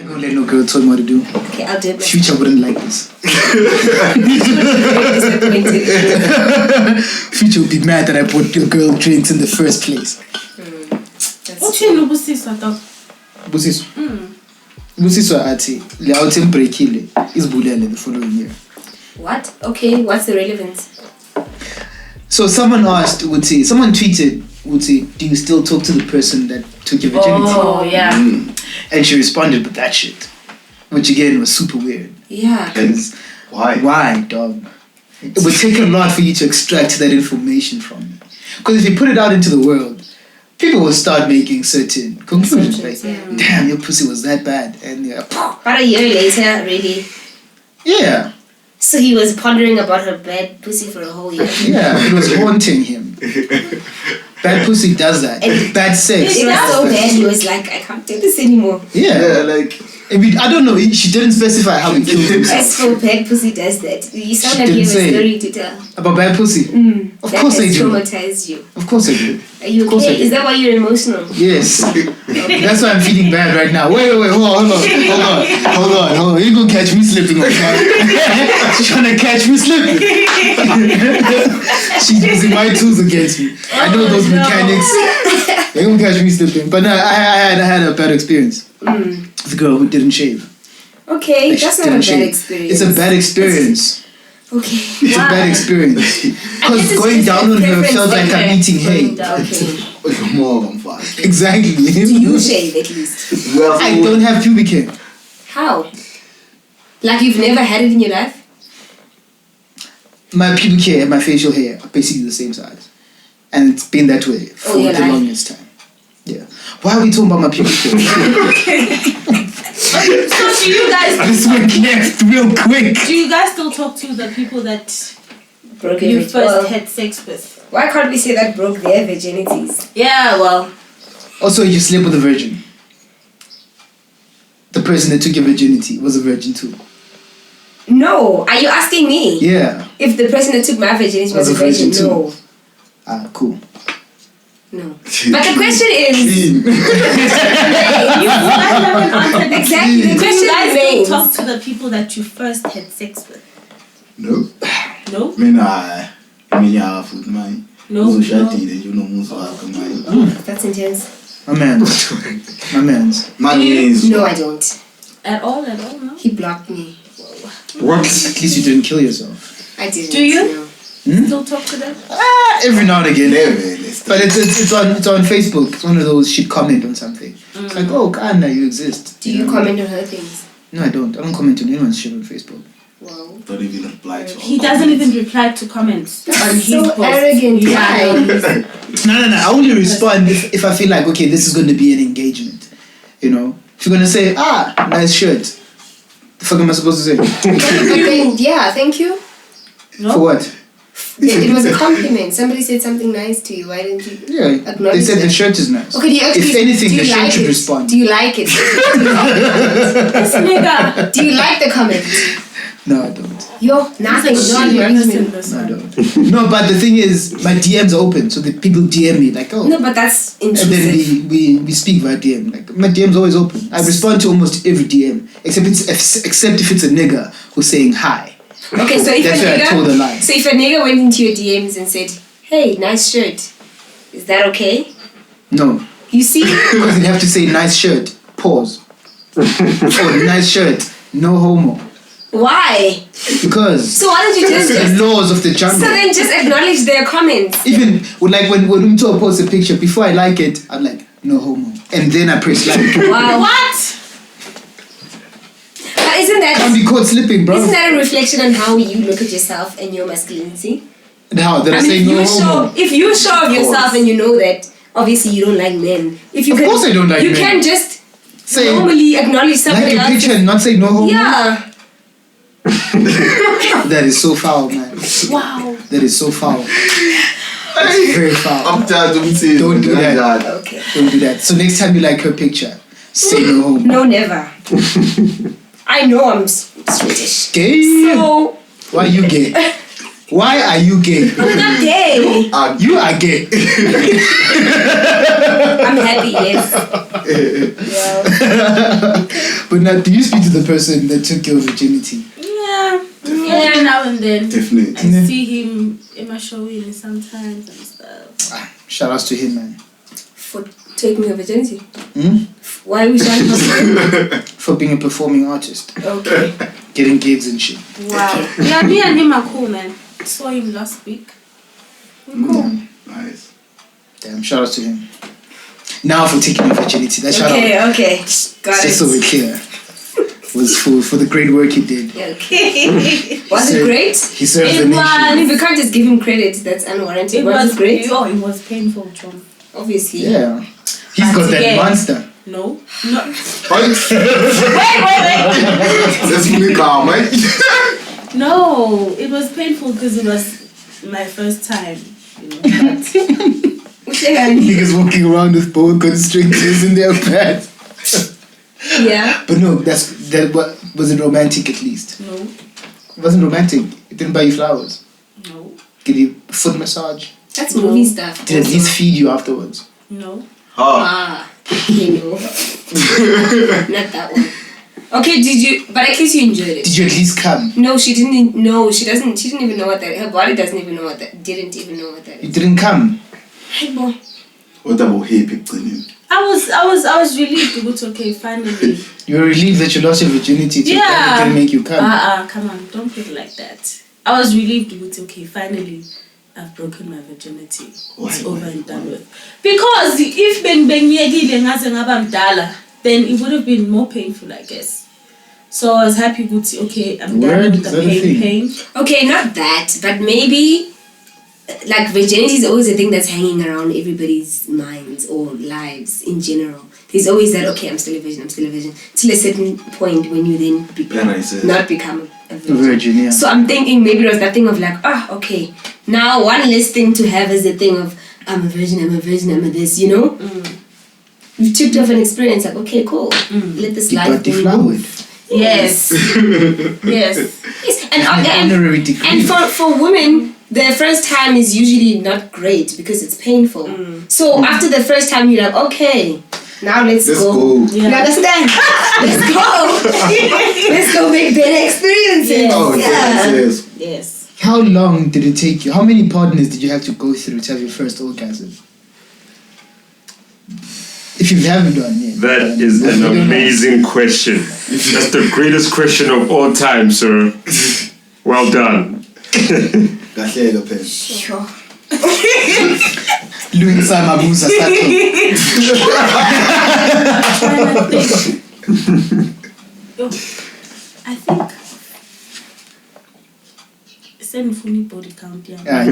I don't let no girl tell me what to do. Okay, I'll do it. Future wouldn't like this. Future would be mad that I bought your girl drinks in the first place. What's your Busiswa dog? Busiswa. Busiswa ati le autumn breakile is bulele the following year. What? Okay, what's the relevance? So someone asked, someone tweeted, do you still talk to the person that took your virginity? Oh, yeah. And she responded with that shit. Which again was super weird. Yeah. Why? Why, dog? It would take a lot for you to extract that information from me. Because if you put it out into the world, people will start making certain conclusions. Like, damn, your pussy was that bad. And About a year later, really. Yeah. So he was pondering about her bad pussy for a whole year. Yeah, it was haunting him. Bad pussy does that. And bad sex. It was so bad, he was like, I can't do this anymore. Yeah, like... I don't know, she didn't specify how he killed himself. As for bad pussy does that. You sound like you have a story to tell. About bad pussy? Of course I do. That has traumatized you. Of course I do. Are you okay? Is that why you're emotional? Yes. That's why I'm feeling bad right now. Wait, hold on. You're gonna catch me slipping on time. She's trying to catch me slipping. She's using my tools against me. I know those mechanics. They're gonna catch me slipping. But no, I had a bad experience. The girl who didn't shave. Okay, that's not a bad experience. It's a bad experience. Okay. It's a bad experience. Because going down on her felt like I'm eating hay. Okay. Exactly. Do you shave at least? Well, I don't have pubic hair. How? Like you've never had it in your life? My pubic hair and my facial hair are basically the same size. And it's been that way for the longest time. Yeah. Why are we talking about my pubic hair? So do you guys... This went left real quick. Do you guys still talk to the people that broke you first had sex with? Why can't we say that broke their virginities? Yeah, well... Also, you slept with a virgin. The person that took your virginity was a virgin too. No. Are you asking me? Yeah. If the person that took my virginity was a virgin too? No. Ah, cool. No. But the question is... You guys haven't answered exactly. The question you guys remains. still talk to the people that you first had sex with? No. No? No. That's intense. My man's. No, I don't. At all, no? He blocked me. What? At least you didn't kill yourself. I didn't. Do you? No. Still talk to them? Every now and again. But it's on Facebook. It's one of those she'd comment on something. It's like, oh, Kana, you exist. Do you comment on her things? No, I don't. I don't comment on anyone's shit on Facebook. Wow. Don't even reply to He doesn't even reply to comments on his so posts. arrogant guy. No. I only respond if I feel like, okay, this is going to be an engagement. You know? If you're going to say, nice shirt. The fuck am I supposed to say? Yeah, thank you. No? For what? Yeah, it was a compliment. Somebody said something nice to you. Why didn't you acknowledge they said that? the shirt is nice. Okay, do you actually... If anything, the shirt like should it? respond. Do you like it? This nigga. Do you like the comment? No, I don't. Nothing. No, I don't. No, but the thing is, my DM's open, so the people DM me like, oh. No, but that's intrusive. And then we speak via DM. Like, my DM's always open. I respond to almost every DM, except if it's a nigga who's saying hi. Okay, so if that's where I told a lie. So if a nigga went into your DMs and said, "Hey, nice shirt," is that okay? No. You see? Because you have to say nice shirt. Pause. Or nice shirt. No homo. Why? Because. So why don't you just the laws of the jungle. So then just acknowledge their comments. Even like when Umto posts a picture, before I like it, I'm like, no homo, and then I press like. Wow. What? But isn't that... Can't be caught slipping, bro. Isn't that a reflection on how you look at yourself and your masculinity? And how? That I say no homo? If you're sure of yourself and you know that, obviously you don't like men. Of course I don't like men. You can just say, normally acknowledge somebody like a else. picture and not say no homo? Yeah. That is so foul, man. Wow. That is so foul. It's very foul. I'm tired of saying don't do that. Okay. Don't do that. So next time you like her picture, say no homo. No, never. I know I'm Swedish. Gay? So... Why are you gay? Why are you gay? I'm not gay. You are gay. I'm happy, yes. Yeah. But now, do you speak to the person that took your virginity? Yeah. Every now and then. Definitely. I see him in my showing sometimes and stuff. Shout outs to him, man. For taking your virginity. Hmm? Why are we shouting out? For being a performing artist. Okay. Getting gigs and shit. Wow. Yeah, me and him are cool, man. Saw him last week. We're cool. Nice. Damn, shout outs to him. Now for taking your virginity. That shout out. Okay. Got Just it. so we're clear. Was for the great work he did. Okay. Was it great? He served the It nation. I mean, we can't just give him credit. That's unwarranted. Was it great? Oh, it was painful, John. Obviously. Yeah. He's got that again- monster. No. Wait. Let's move calm, right? No, it was painful because it was my first time. You know, but Niggas walking around with boa constrictors in their pants. Yeah. But no, was it romantic at least? no, It wasn't romantic. It didn't buy you flowers. no, Did he foot massage? That's movie stuff. Did at least feed you afterwards? no. Ah, you know. Not that one. Okay, but at least you enjoyed it. Did you at least come? No, she didn't. No, she doesn't. She didn't even know what that. Her body doesn't even know what that. Didn't even know what that You is. didn't come. Hey, boy. What about hair picking? I was relieved. But okay, finally. You were relieved that you lost your virginity to Yeah. that didn't make you come. Come on, don't put it like that. I was relieved. But okay, finally, I've broken my virginity. It's over and done with. Because if then it would have been more painful, I guess. So I was happy to see, okay, I'm done Word? with the Is that a thing? pain. Okay, not that, but maybe like virginity is always a thing that's hanging around everybody's minds or lives in general. There's always that, okay, I'm still a virgin, till a certain point when you then not become a virgin. Virgin, yeah. So I'm thinking maybe it was that thing of like, okay, now one less thing to have is the thing of I'm a virgin, I'm a this, you know? You've ticked off an experience like, okay, cool. Let this You life got thing deflowered. move. Yes. Yes. Yes. An honorary degree. And for women, the first time is usually not great because it's painful. So after the first time, you're like, okay, now let's go. Yeah. You understand? Let's go. Let's go make better experiences. Oh, Yeah. yes. Yes. How long did it take you? How many partners did you have to go through to have your first orgasm? If you haven't done yet. That is an amazing question. That's the greatest question of all time, sir. Well done. Kahlelo phela. Sure. Louis Samabuza I think send funny body count, yeah.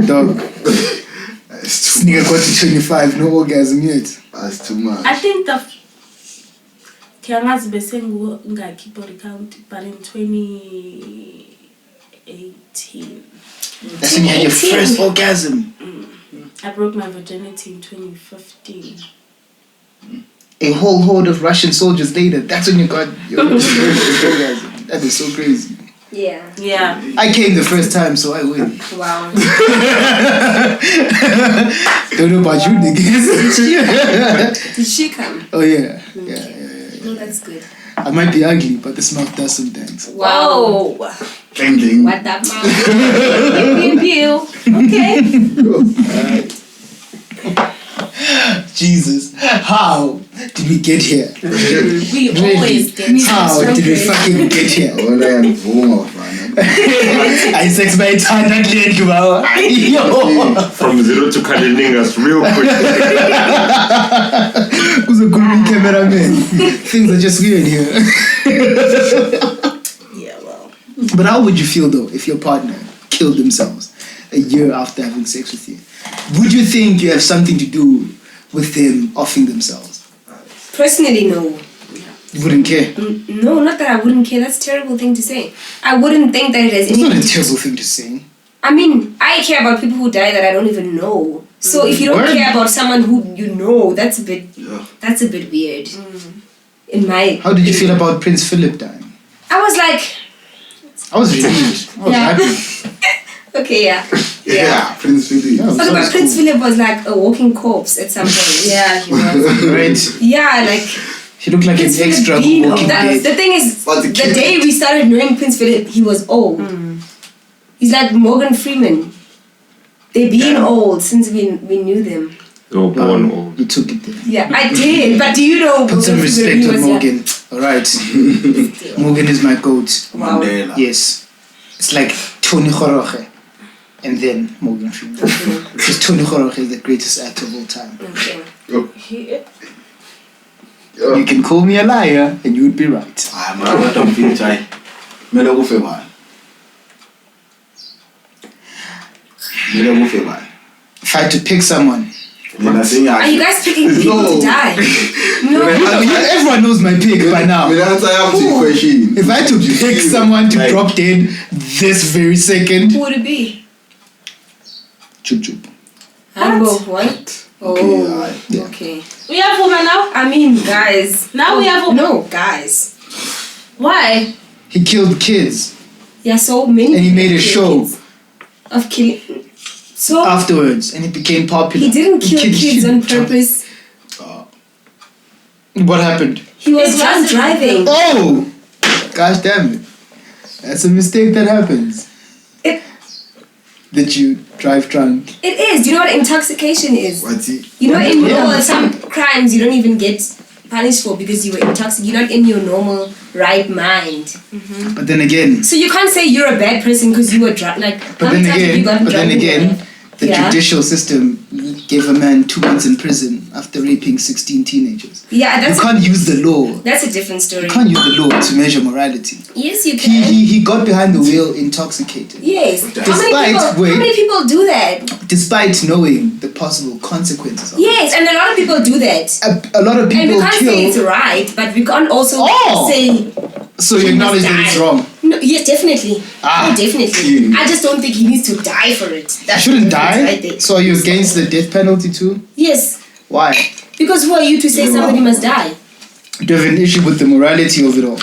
Dog. That's This too nigga got to 25, no orgasm yet. That's too much. I think the Kiangazi Besengu ngaki body count, but in 2018. That's when you had your first orgasm. I broke my virginity in 2015. A whole horde of Russian soldiers later, that's when you got your first orgasm. That is so crazy. Yeah. Yeah. I came the first time, so I win. Wow. Don't know about you niggas. Did she come? Oh yeah. No, that's good. I might be ugly, but this mouth does some things. Wow. Ding ding. What that mouth? Pew pew. Okay. Jesus, how did we get here? We always get How did we fucking get here? Wona yangivuma bafana. I sex by time that led you out. From zero to Kaliningas real quick. Who's a good cameraman? Things are just weird here. Yeah, well. But how would you feel though if your partner killed themselves a year after having sex with you? Would you think you have something to do with them offing themselves? Personally, no. You wouldn't care. No, not that I wouldn't care. That's a terrible thing to say. I wouldn't think that it has It's not anything. a terrible thing to say. I mean, I care about people who die that I don't even know. So if you don't Word. care about someone who you know, that's a bit Yeah. weird. In my How did you feel about Prince Philip dying? I was like, I was relieved. I was Yeah. happy. I Okay, yeah. Yeah, Prince Philip. Yeah. Okay, but Prince Philip was like a walking corpse at some point. Yeah, he was. Right? Yeah, like He looked like Prince an extra Philip. Walking Dead. The thing is, But the the kid- day we started knowing Prince Philip, he was old. He's like Morgan Freeman. They've been old since we knew them. They were born old. You took it there. Yeah, I did. But do you know Put some Morgan Freeman, respect he on was Morgan. Alright. Morgan is my goat. Wow. Mandela. Yes. It's like Tony Khoroche and then Morgan Freeman. Because Tony Khoroche is the greatest actor of all time. Okay. You can call me a liar and you would be right. I'm not on film try. Mele go fe man. Mele go fe man. If I had to pick someone, Are you guys picking people to die? No. everyone knows my pick by now. Will answer your question. If I had to pick someone to Like- drop dead this very second, Who would it be? Chup Chup. Hambo, what? Okay, Oh, alright. okay. We have women now? I mean, guys. Now we have No, guys. Why? He killed kids Yeah, so many. and he made a kids show of killing. So afterwards and it became popular. he didn't kill killed kids on children. purpose. What happened? He was It drunk wasn't- driving. Oh! Gosh damn it. That's a mistake that happens. It- That you drive drunk. It is. Do you know what intoxication is? What's it? You know, in Yeah. some crimes you don't even get punished for because you were intoxicated. You're not in your normal right mind. But then again, So you can't say you're a bad person because you were drunk. Like, But how then many times have you gotten drunk in your life? the Yeah. judicial system gave a man 2 months in prison after raping 16 teenagers. Yeah, You that's can't use the law. that's a different story. You can't use the law to measure morality. Yes, you He, can. he got behind the wheel intoxicated. Yes. Despite- how wait. many people do that? Despite knowing the possible consequences of Yes, and a lot of people do that. it. A lot of And we people can't say it's kill. right, but we can't also Oh! say So you he acknowledge must that it's die. wrong. No, yes, definitely. Ah. Oh, definitely. Yeah. I just don't think he needs to die for it. He That's shouldn't the difference right die. there. So are you against the death penalty too? Yes, Why? because who are you to say somebody must die? Do you have an issue with the morality of it all?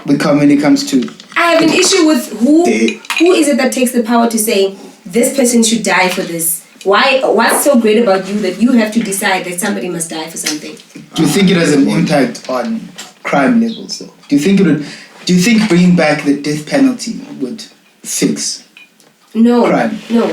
When it comes to I have an issue with who They- is it that takes the power to say this person should die for this? What's so great about you that you have to decide that somebody must die for something? do you think it has an impact on crime levels though? Do you think bringing back the death penalty would fix? No. Crime. No.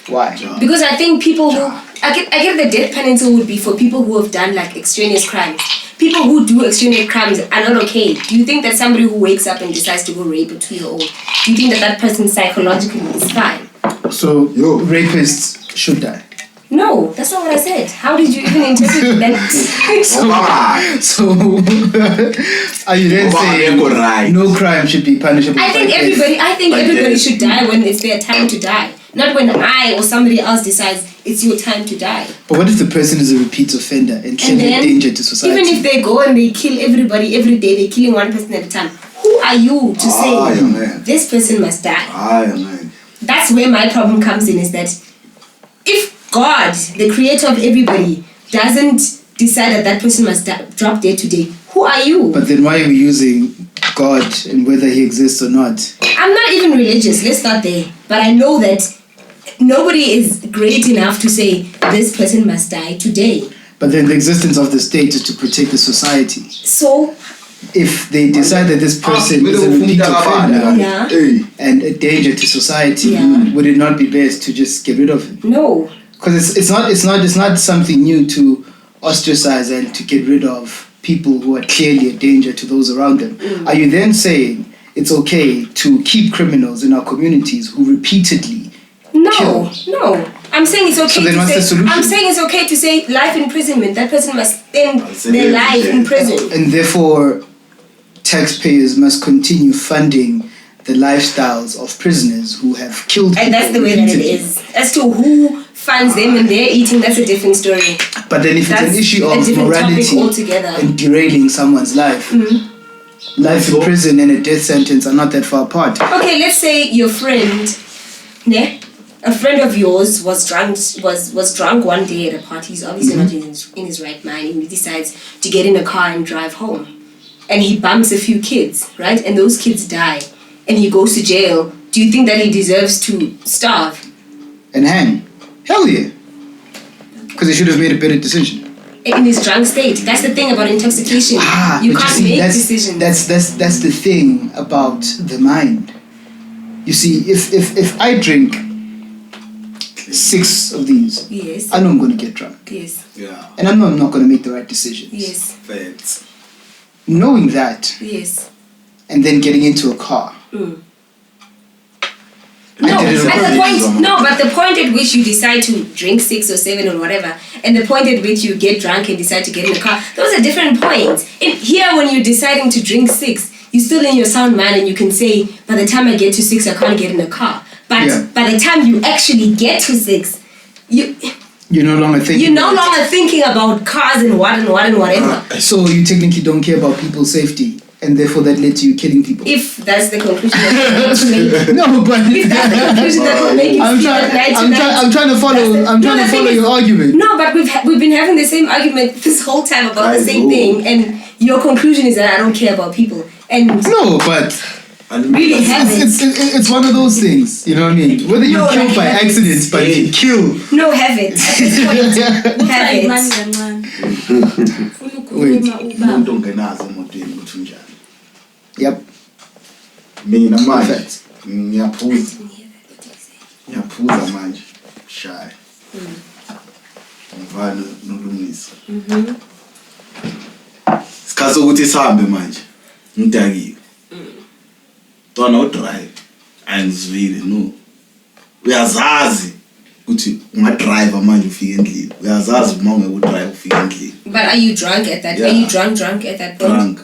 Why? Because I think people who I get the death penalty would be for people who have done like extraneous crimes. People who do extraneous crimes are not okay. Do you think that somebody who wakes up and decides to go rape a 2-year-old, do you think that person psychologically is fine? So Yo. rapists should die. No, that's not what I said. How did you even interpret that? So are you then saying no crime should be punishable? I think by death? everybody should die when it's their time to die. Not when I or somebody else decides it's your time to die. But what if the person is a repeat offender and clearly a then, danger to society? even if they go and they kill everybody every day, they're killing one person at a time. Who are you to say yeah, man. this person must die? Man. That's where my problem comes in, is that if God, the creator of everybody, doesn't decide that person must drop dead today, who are you? But then why are we using God and whether he exists or not? I'm not even religious, let's start there. But I know that nobody is great enough to say this person must die today. But then the existence of the state is to protect the society. So, If they decide that this person is a repeat offender and a danger to society, Yeah. would it not be best to just get rid of him? no. Because it's not something new to ostracize and to get rid of people who are clearly a danger to those around them. Are you then saying it's okay to keep criminals in our communities who repeatedly No, no. I'm saying it's okay So then to what's say. the solution? I'm saying it's okay to say life imprisonment. That person must spend say their yeah, life yeah. in prison. and therefore taxpayers must continue funding the lifestyles of prisoners who have killed And that's the people way that it repeatedly? is. As to who funds them and they're eating, that's a different story. But then if That's it's an issue a of different topic morality altogether. and derailing someone's life, life in prison and a death sentence are not that far apart. Okay, let's say your friend, a friend of yours was drunk one day at a party. He's obviously not in his right mind, and he decides to get in a car and drive home. And he bumps a few kids, right? And those kids die. And he goes to jail do you think that he deserves to starve? And hang. Hell yeah. Because he should have made a better decision. In his drunk state. That's the thing about intoxication. You but can't see, make that's, decisions. That's the thing about the mind. You see, if I drink 6 of these, Yes. I know I'm going to get drunk. Yes. Yeah. And I know I'm not going to make the right decisions. Yes. Facts. Knowing that, Yes. and then getting into a car. No, I did it at on the purpose. point, no, but the point at which you decide to drink 6 or 7 or whatever, and the point at which you get drunk and decide to get in the car, those are different points. Here, when you're deciding to drink 6, you're still in your sound mind and you can say, by the time I get to 6, I can't get in the car. But by the time you actually get to 6, you're no longer thinking. You're no longer thinking about cars and whatever. So you technically don't care about people's safety, and therefore that led to you killing people. If that's the conclusion that you make. No, but If that's the conclusion that will make it feel at night I'm trying to follow your argument. No, but we've been having the same argument this whole time about the same thing, and your conclusion is that I don't care about people. And no, but really haven't. It's one of those things, you know what I mean? Whether you kill by accident, but you kill. No, have it. At this point, have it. Umuntu ongenazo emotweni ukuthi unjani. Yep. Mina manje ngiyaphuza manje shy. Ngivana nolungisa. Sikhathi ukuthi sihambe manje. Ngidakiwe. Tona udrive angizwile no. Uyazazi ukuthi ungadrive manje ufike endlini. Uyazazi uma ungekudrive ufike endlini. But are you drunk at that? Yeah. Are you drunk at that point? Drunk.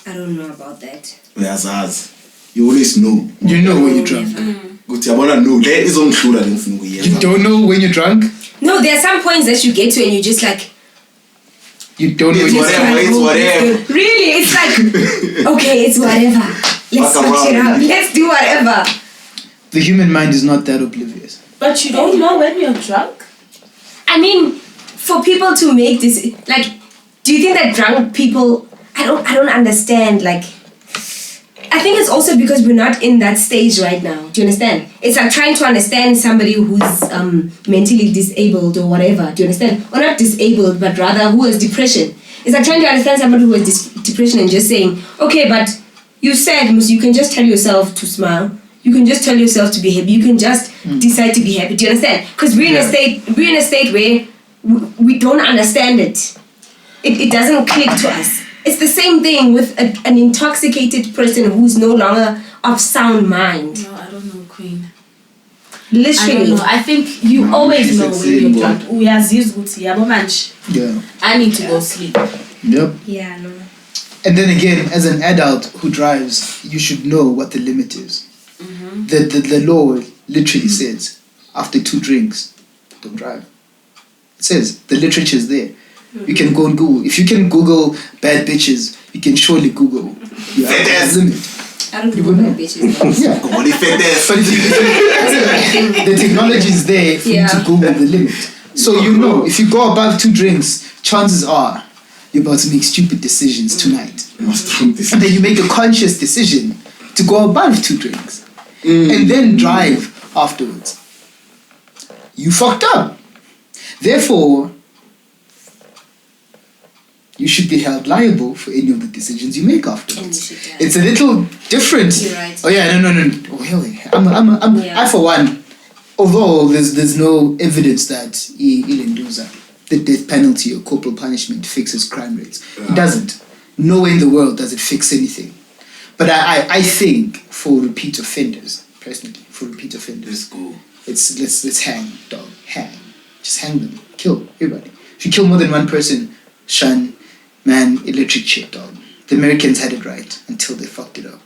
I don't know about that. Uyazazi. You always know. You know when you're drunk. Ukuthi yabona no le izongidlula ngifuna ukuyenza. You don't know when you're drunk? No, there are some points that you get to and you just like. You don't know. It's whatever. Really, it's like okay, it's whatever. Let's switch it up. Let's do whatever. The human mind is not that oblivious. But you don't know when you're drunk? I mean, for people to make this, like, do you think that drunk people, I don't understand, like, I think it's also because we're not in that stage right now. Do you understand? It's like trying to understand somebody who's mentally disabled or whatever. Do you understand? Or not disabled, but rather who has depression. It's like trying to understand somebody who has depression and just saying, okay, but you said you can just tell yourself to smile. You can just tell yourself to be happy. You can just decide to be happy. Do you understand? Because we're in a state where we don't understand it. It doesn't click to us. It's the same thing with an intoxicated person who's no longer of sound mind. No, I don't know, Queen. Literally. I don't know. I think you always know when you're drunk. Yeah. I need to go sleep. Yep. Yeah, no. And then again, as an adult who drives, you should know what the limit is. The law literally says, after 2 drinks, don't drive. It says, the literature is there. You can go and Google. If you can Google bad bitches, you can surely Google. You have a limit. I don't know bad bitches. Yeah. But the technology is there for you to Google the limit. So you know, if you go above 2 drinks, chances are you're about to make stupid decisions tonight. And then you make a conscious decision to go above 2 drinks. And then drive afterwards. You fucked up. Therefore, you should be held liable for any of the decisions you make afterwards. It's a little different. You're right. Oh yeah, no. Oh hell yeah. I for one, although there's no evidence that the death penalty or corporal punishment fixes crime rates. It doesn't. Nowhere in the world does it fix anything. But I think for repeat offenders, personally, Let's go. Let's hang, dog. Hang. Just hang them. Kill everybody. If you kill more than one person, shun, man, electric shit, dog. The Americans had it right until they fucked it up.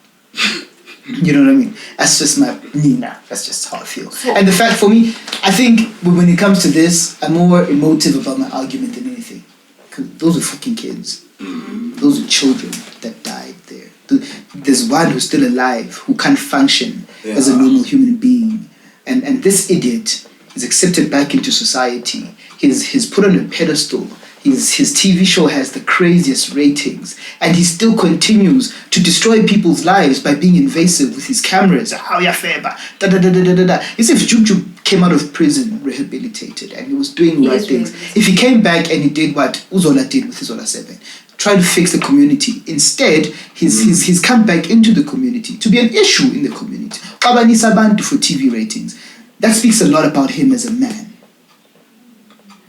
You know what I mean? That's just that's just how I feel. And the fact for me, I think when it comes to this, I'm more emotive about my argument than anything. 'Cause those are fucking kids. Those are children that died there. There's one who's still alive who can't function as a normal human being. And this idiot is accepted back into society. He's put on a pedestal. his TV show has the craziest ratings, and he still continues to destroy people's lives by being invasive with his cameras. How ya feba? Da da da da da da. As if Juju came out of prison rehabilitated and he was doing right things. If he came back and he did what Uzola did with his Zola 7, try to fix the community. Instead, he's come back into the community to be an issue in the community. Abanisa abantu for TV ratings. That speaks a lot about him as a man.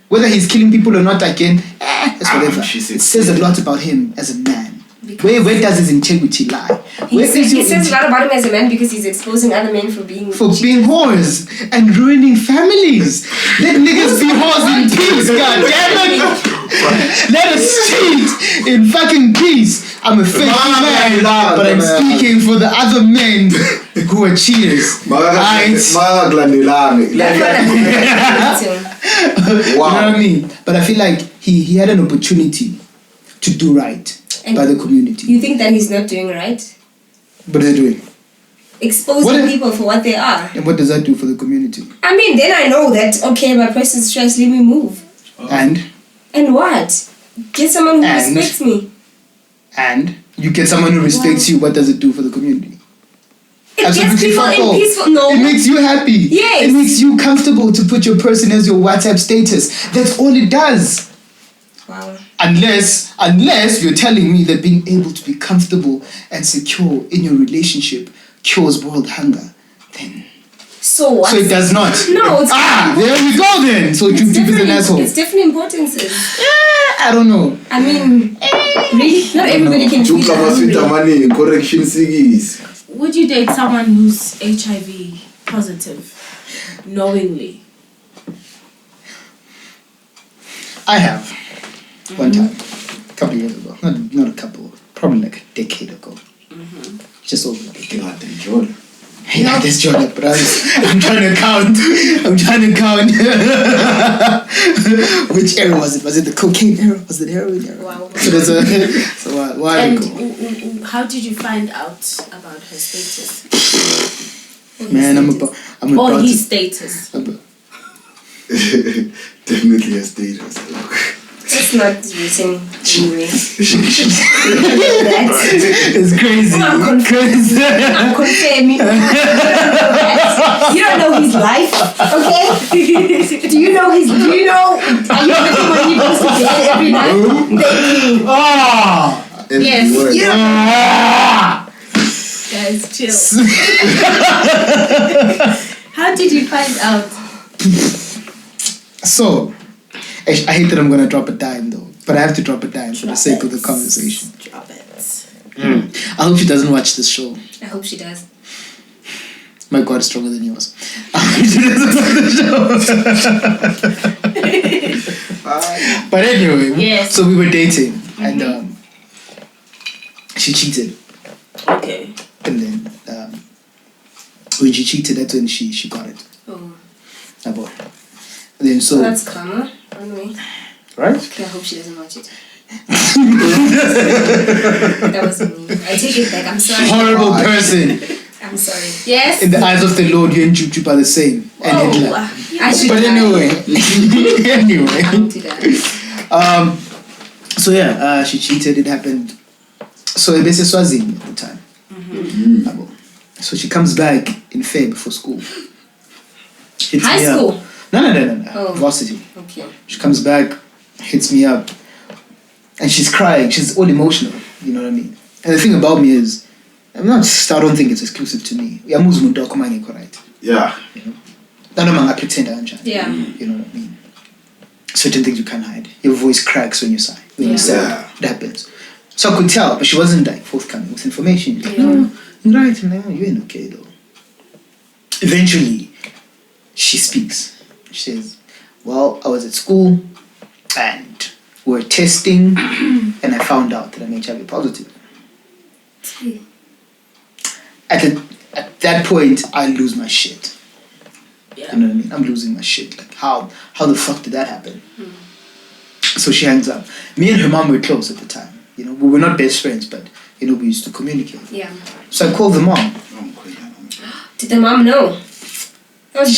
Whether he's killing people or not, again, that's whatever. It says a lot about him as a man. Where does his integrity lie? He says a lot about him as a man because he's exposing other men for being whores and ruining families. Let niggas be whores in peace, goddammit. Let us cheat in fucking peace. I'm a fake man, but I'm speaking for the other men who are cheaters. Wow. You know what I mean? But I feel like he had an opportunity to do right by the community. You think that he's not doing right? What are they doing? Exposing people for what they are. And what does that do for the community? I mean, then I know that, okay, my person's stressed, let me move. And what? Get someone who respects me. And you get someone who respects you, what does it do for the community? It gets people in peaceful. No. It makes you happy. Yes. It makes you comfortable to put your person as your WhatsApp status. That's all it does. Wow. Unless you're telling me that being able to be comfortable and secure in your relationship cures world hunger, then... So what? So it does not. No, it's... there we go then. So Juju is an asshole. It's different importances. I don't know. I mean, really? Not everybody can do that. Correction sigis. Would you date someone who's HIV positive, knowingly? I have. One time. A couple of years ago. Not a couple. Probably like a decade ago. Just over a decade. Yeah, this Jordan, but I'm trying to count. Which era was it? Was it the cocaine era? Was it the heroin era? Wow. So why And ago? how did you find out about her status? Man, I'm about his status. Definitely a status. It's not written anyway. It's crazy. I'm confirming. You don't know his life, okay? Do you know? Are you with him when he goes to bed every night? Thank you. Yes. You Guys, chill. How did you find out? So, I hate that I'm going to drop a dime though, but I have to drop a dime for the sake of the conversation. Drop it. I hope she doesn't watch this show. I hope she does. My God is stronger than yours. I hope she doesn't watch the show. But anyway, yes. So we were dating and she cheated. Okay. And then when she cheated, that's when she got it. Oh. And then so that's karma, anyway. Right? Okay, I hope she doesn't watch it. That wasn't me. I take it back. I'm sorry. Horrible person. I'm sorry. Yes. In the eyes of the Lord, you and Juju are the same. And Hitler. I should. But anyway, I'm to that. So yeah, she cheated. It happened. So Assessa was in at the time. So she comes back in Feb before school. High school? No. Oh. Varsity. Okay. She comes back, hits me up, and she's crying. She's all emotional. You know what I mean? And the thing about me is, I don't think it's exclusive to me. Yeah. You know? I don't pretend Yeah. You know what I mean? Certain things you can't hide. Your voice cracks when you sigh. When you say it happens. So I could tell, but she wasn't like forthcoming with information. Like, no, right, man, you ain't okay though. Eventually, she speaks. She says, well, I was at school and we were testing and I found out that I'm HIV positive. At that point, I lose my shit. Yeah. You know what I mean? I'm losing my shit. Like, how the fuck did that happen? So she hangs up. Me and her mom were close at the time. You know, we were not best friends, but, you know, we used to communicate. Yeah. So I called the mom. Did the mom know? That was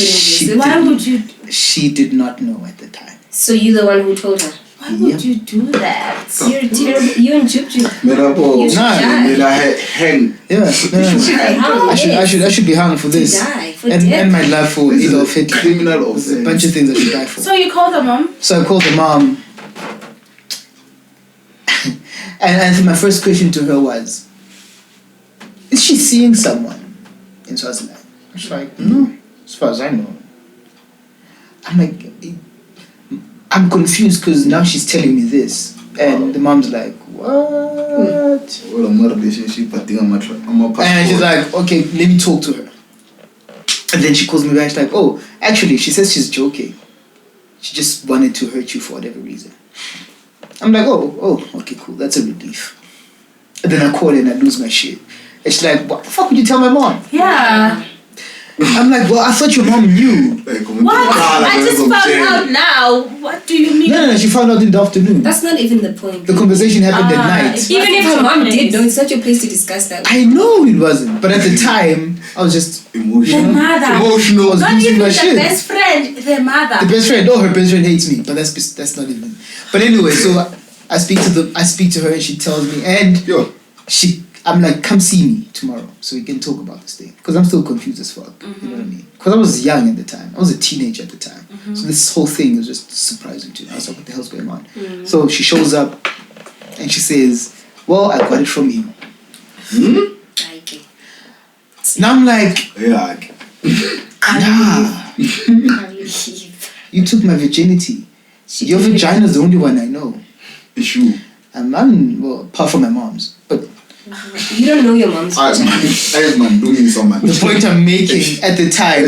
brilliant. Why would you? She did not know at the time. So you're the one who told her? Why Why would you do that? You're terrible. You and Jup. You should die. hang. Yeah, no. I should be hung for this. Die for and death. my love for Adolf Hitler. Criminal There's a offense. bunch of things I should die for. So you called the mom? So I called the mom, and my first question to her was, is she seeing someone in Swaziland? She's like, no, as far as I know. I'm like, I'm confused because now she's telling me this. And the mom's like, what? Well, I'm not relationship, I think I'm a And she's like, okay, let me talk to her. And then she calls me back, she's like, oh, actually, she says she's joking. She just wanted to hurt you for whatever reason. I'm like, oh, okay, cool, that's a relief. And then I call her and I lose my shit. And she's like, what the fuck would you tell my mom? Yeah. I'm like, well, I thought your mom knew. What? I just found out now. What do you mean? No, she found out in the afternoon. That's not even the point. The conversation happened at night. Even if her mom did, no, it's not your place to discuss that. I know it wasn't, but at the time, I was just emotional. The mother. Emotional. I was Not losing even my the shit. best friend, the mother. The best friend, her best friend hates me, but that's not even. But anyway, so I speak to her and she tells me, and I'm like, come see me tomorrow so we can talk about this thing. Because I'm still confused as fuck. You know what I mean? Because I was young at the time. I was a teenager at the time. So this whole thing was just surprising to me. I was like, what the hell's going on? So she shows up and she says, well, I got it from you. Okay. Now I'm like, Yeah. nah, you took my virginity. Your vagina is the only one I know. Issue. And mine, well, apart from my mom's. But You don't know your mom's vagina. Hey man, do me some man. the point I'm making at the time,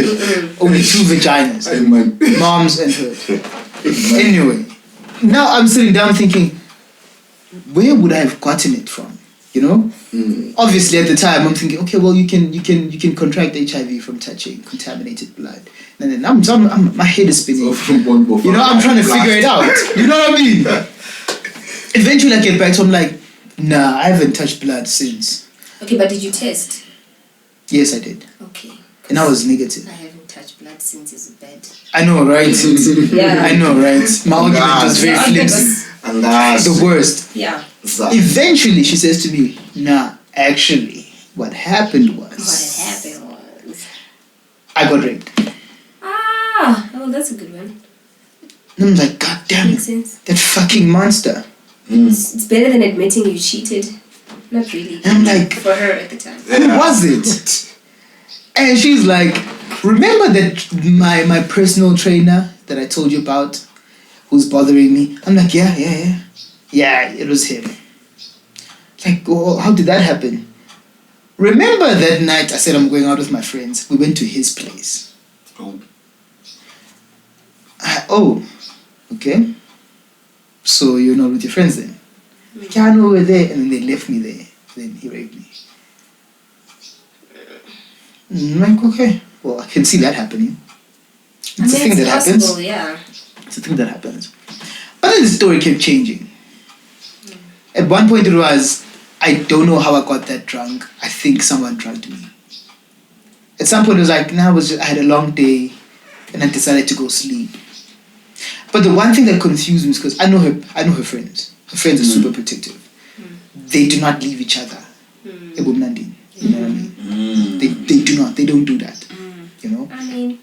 only two vaginas. Hey man. Mom's and hers. Anyway, now I'm sitting down thinking, where would I have gotten it from? You know? Obviously at the time I'm thinking, okay, well you can contract HIV from touching contaminated blood. And then my head is spinning. You know, I'm trying to figure it out. You know what I mean? Eventually I get back to I'm like, nah, I haven't touched blood since. Okay, but did you test? Yes, I did. Okay. And I was negative. I haven't touched blood since it's bad. I know, right? Yeah. I know, right? My argument was very flimsy. And that's The worst. Yeah. Eventually, she says to me, nah, actually, what happened was... What happened was... I got raped. Oh, that's a good one. And I'm like, God damn Makes it. sense. That fucking monster. It's better than admitting you cheated. Not really. And I'm like, For her at the time. who was it? And she's like, remember that my personal trainer that I told you about who's bothering me? I'm like, yeah, it was him. Like, oh, how did that happen? Remember that night I said I'm going out with my friends? We went to his place. Okay. So you're not with your friends then? Yeah, I know we're there. And then they left me there. Then he raped me. I'm like, okay. Well, I can see that happening. It's a thing that happens. Yeah. It's a thing that happens. But then the story kept changing. At one point it was, I don't know how I got that drunk. I think someone drugged me. At some point it was like, I had a long day and I decided to go sleep. But the one thing that confused me is because I know her friends. Her friends are super protective. They do not leave each other. You know what I mean? They do not. They don't do that. You know? I mean...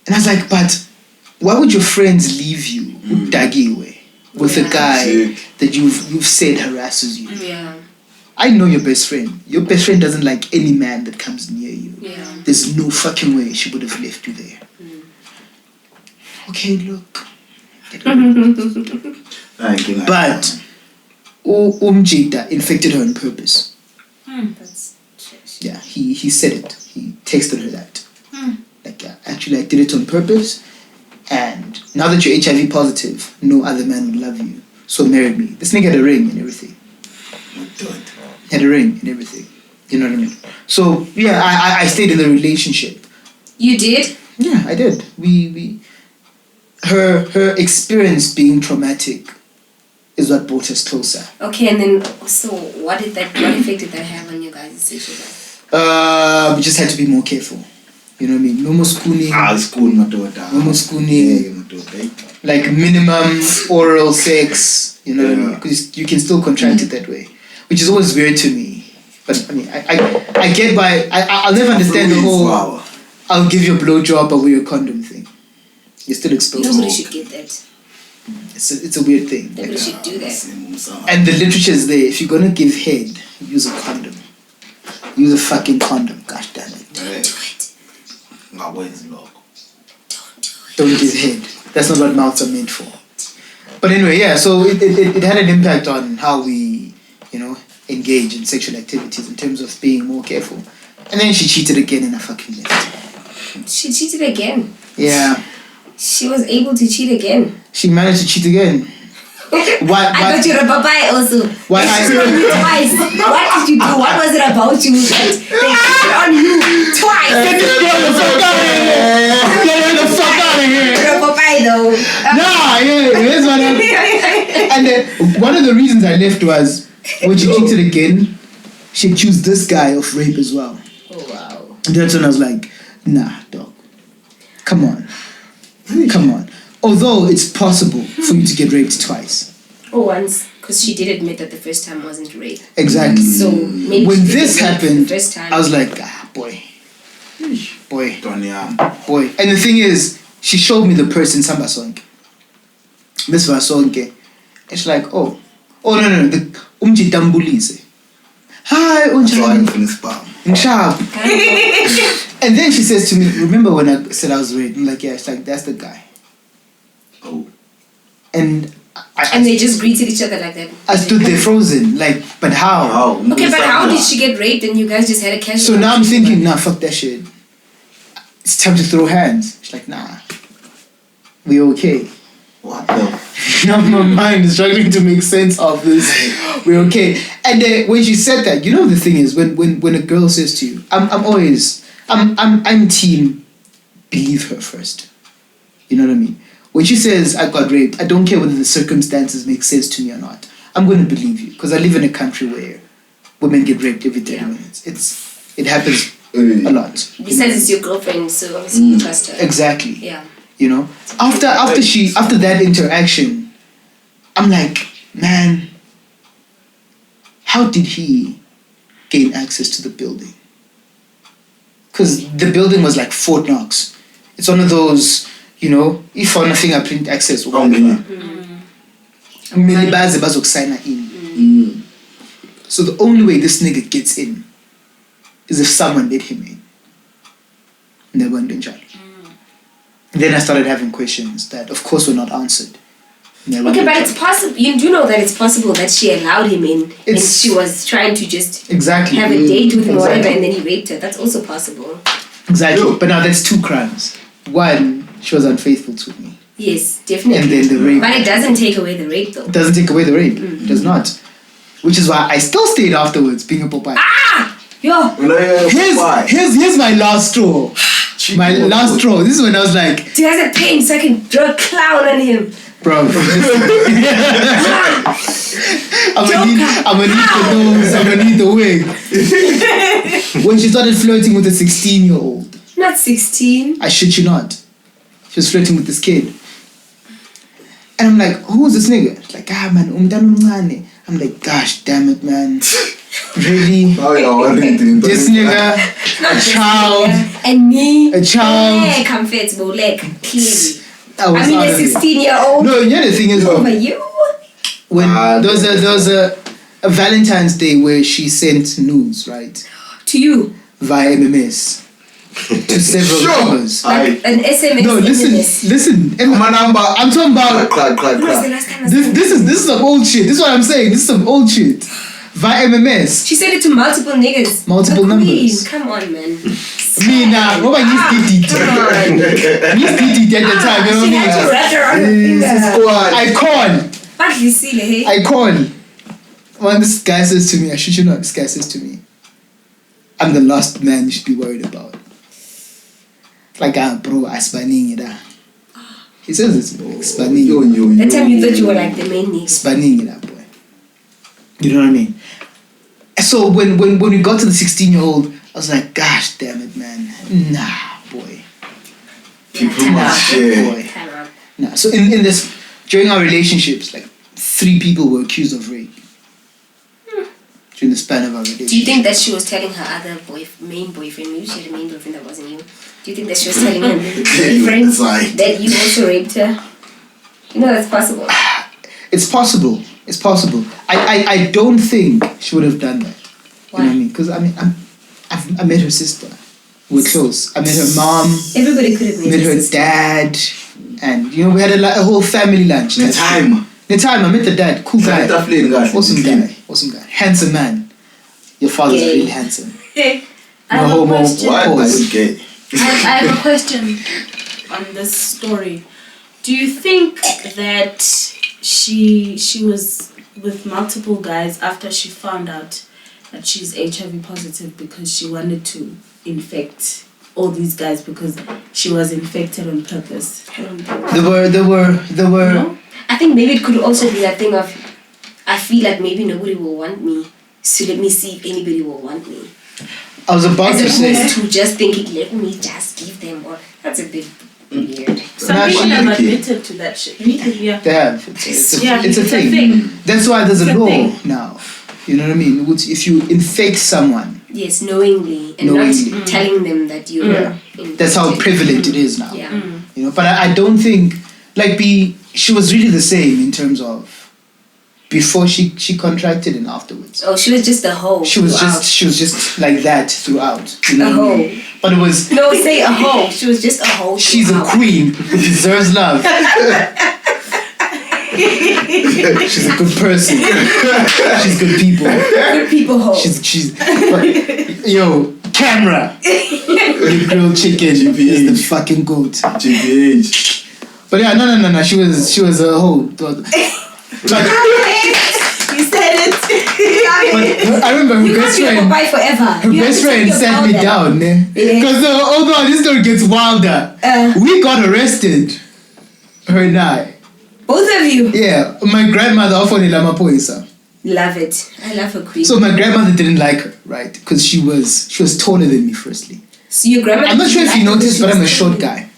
And I was like, but why would your friends leave you with a guy that you've said harasses you? Yeah. I know your best friend. Your best friend doesn't like any man that comes near you. Yeah. There's no fucking way she would have left you there. Okay, look. But Umjita infected her on purpose. That's... Yeah, he said it. He texted her that. Like, actually, I did it on purpose. And now that you're HIV positive, no other man would love you. So marry me. This nigga had a ring and everything. Had a ring and everything. You know what I mean? So, yeah, I stayed in the relationship. You did? Yeah, I did. Her experience being traumatic is what brought us closer. Okay, and then, so what effect did that have on your guys' sexual life? We just had to be more careful. You know what I mean? No more spooning. School, my daughter. No more spooning. Yeah, my daughter. like minimum oral sex, you know what I mean? Because you can still contract it that way, which is always weird to me. But I mean, I get why. I'll never understand the whole I'll give you a blowjob but wear a condom thing. You're still exposed. Nobody should get that. It's a weird thing. Nobody should do that. And the literature is there. If you're gonna give head, use a condom. Use a fucking condom. Gosh damn it. Don't do it. Don't give head. That's not what mouths are meant for. But anyway, yeah, so it had an impact on how we, engage in sexual activities in terms of being more careful. And then she cheated again and I fucking left. She cheated again. Yeah. She was able to cheat again. She managed to cheat again. Why? I got you a papaya also. Why? They cheated on you twice. What did you do? What was it about you that they cheated on you twice? Get the fuck out of here! Get the fuck out of here! You're a papaya though. Nah, here's what happened. And then one of the reasons I left was when she cheated again, she accused this guy of rape as well. Oh wow. And that's when I was like, nah, dog. Come on. Although it's possible for you to get raped twice. Or once, because she did admit that the first time wasn't rape. Exactly. So maybe when she this did happened, the first time. I was like, boy. And the thing is, she showed me the person Samba Sonke. Miss Vasonke. It's like, no. The Tambulise. Hi, Sharp. And then she says to me, remember when I said I was raped? I'm like, yeah, it's like, that's the guy. Oh. And they just greeted each other like that. I stood there frozen, like, but how? Okay, but how did she get raped and you guys just had a casual? So now I'm thinking, nah, fuck that shit. It's time to throw hands. She's like, nah, we okay. What the? Now my mind is struggling to make sense of this. We're okay. And then when she said that, the thing is, when a girl says to you, I'm team, believe her first. You know what I mean? When she says I got raped, I don't care whether the circumstances make sense to me or not. I'm going to believe you because I live in a country where women get raped every 30 minutes. It happens a lot. Besides, it's your girlfriend, so obviously you trust her. Exactly. Yeah. After that interaction, I'm like, man, how did he gain access to the building? Because the building was like Fort Knox. It's one of those, if on a fingerprint access or whatever. So the only way this nigga gets in is if someone let him in. Never in charge. Then I started having questions that, of course, were not answered. Okay, but it's possible. You do know that it's possible that she allowed him in and she was trying to just have a date with him or whatever, and then he raped her. That's also possible. Exactly. But now that's two crimes. One, she was unfaithful to me. Yes, definitely. And then the rape. But it doesn't take away the rape, though. It doesn't take away the rape. It does not. Which is why I still stayed afterwards, being a Popeye. Yo! Here's my last straw. My last straw. This is when I was like, do you have a pen so I can draw a clown on him? Bro. I'm gonna need the nose. I'm gonna need the wig. When she started flirting with a 16-year-old. Not 16. I shit you not. She was flirting with this kid. And I'm like, who's this nigga? She's like, man, I'm like, gosh damn it, man. Really? This nigga, a child, and me, a child. Comfortable, like clearly. I mean, a 16-year-old. No, the thing is, over you. When there was a Valentine's Day where she sent nudes, right? To you via MMS to several numbers. Like an SMS. No, listen. My number. I'm talking about. This is some old shit. This is what I'm saying. This is some old shit. Via MMS. She sent it to multiple niggas. Multiple numbers. Come on, man. Me now. What about you? You at the time. You know what I mean? I call. When this guy says to me, I shit you not. This guy says to me, I'm the last man you should be worried about. Like, bro, Aspaning it. He says it's Aspaning. That time you thought you were like the main nigga. Aspaning it, boy. You know what I mean? So when we got to the 16-year-old, I was like, gosh damn it, man. Nah, boy. People must share. Boy. Nah. So in this, during our relationships, like 3 people were accused of rape. During the span of our relationship. Do you think that she was telling her other main boyfriend, maybe she had a main boyfriend that wasn't you? Do you think that she was telling her boyfriend that you also raped her? You know that's possible. It's possible. It's possible. I don't think she would have done that. Why? You know what I mean? Because I met her sister. We're close. I met her mom. Everybody could have met her dad, and you know we had a whole family lunch. The time I met the dad. Cool guy. Awesome guy. Handsome man. Your father's really handsome. I have No a homo. question. Why was it gay? I have a question on this story. Do you think that she was with multiple guys after she found out that she's HIV positive because she wanted to infect all these guys because she was infected on purpose? There were. No? I think maybe it could also be that thing of, I feel like maybe nobody will want me, so let me see if anybody will want me. I was about As to say. opposed to just thinking, let me just give them one. That's a bit weird. Some people have admitted to that shit. Yeah. They have. It's a it's thing. That's why there's a It's a law thing. now. You know what I mean? Which if you infect someone, Yes, knowingly, and not telling them that you're infected. that's how prevalent it is now. Yeah. You know, but I don't think she was really the same in terms of before she contracted and afterwards. Oh, she was just a hoe. She was throughout. just like that throughout. You know A what I mean? hoe. But it was No, say a hoe. She was just a hoe. she's a throughout. queen who deserves love. She's a good person. She's good people. Good people hoe. She's yo, camera. Your grilled chicken is the fucking goat. GBH. But yeah, no. She was a hoe. Like, You said it. but I remember her best friend. Bye forever. Her best friend sat me down, because although this story gets wilder, we got arrested. Her and I. Both of you. Yeah, my grandmother offered Lamapoisa. Love it. I love her queen. So my grandmother didn't like her, right? Because she was taller than me, firstly. So your grandmother. I'm not sure if you noticed, but I'm a short guy.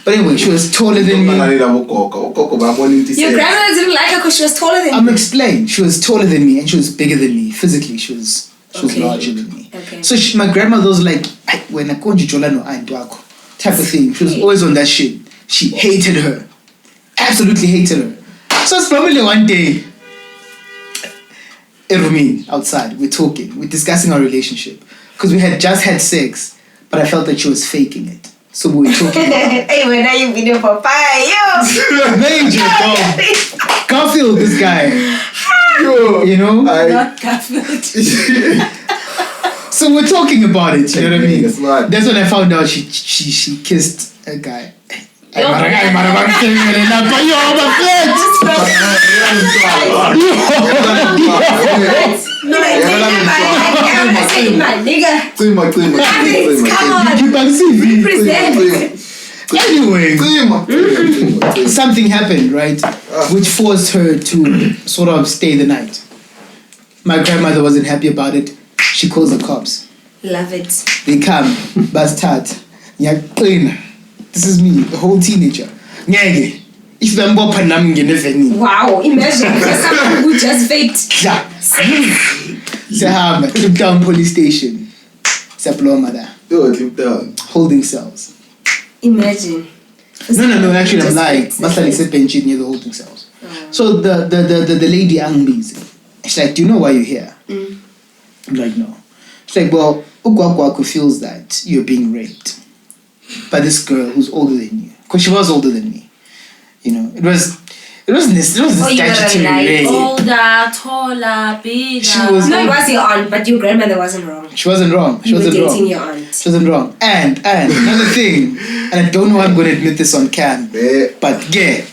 But anyway, she was taller than me. Your grandmother didn't like her because she was taller than I'm you. explain. She was taller than me and she was bigger than me. Physically, she was larger than me. Okay. So my grandmother was like, when I go to type of thing. She was always on that shit. She hated her. Absolutely hated her. So it's probably one day, Erumine, outside, we're talking, we're discussing our relationship. Because we had just had sex, but I felt that she was faking it. So we were talking about Hey, when are you video for pie? Yo. major dog. Garfield, this guy. You know? Not Garfield. So we're talking about it, you know what I mean? It's like- That's when I found out she kissed a guy. Anyway, something happened, right? Which forced her to sort of stay the night. My grandmother wasn't happy about it. She calls the cops. Love it. They come, bastard. This is me, a whole teenager. Ngeke. If I'm bopping, I'm getting Wow, imagine for someone who just faked. yeah. Sahaba, Clip Down Police Station. Saploma there. Holding cells. Imagine. No, actually I'm Just lying. faked. Masali said pension near the holding cells. So the lady Angbi's, she's like, do you know why you're here? I'm like, no. She's like, well, Ugwagwaku feels that you're being raped by this girl who's older than you. Because she was older than me. You know, it wasn't this you were statutory like, rape. Older, taller, bigger. She was No, it was your aunt, but your grandmother wasn't wrong. She wasn't wrong. She You were wasn't dating wrong. your aunt. She wasn't wrong. And another thing, and I don't know how I'm going to admit this on cam, but yeah.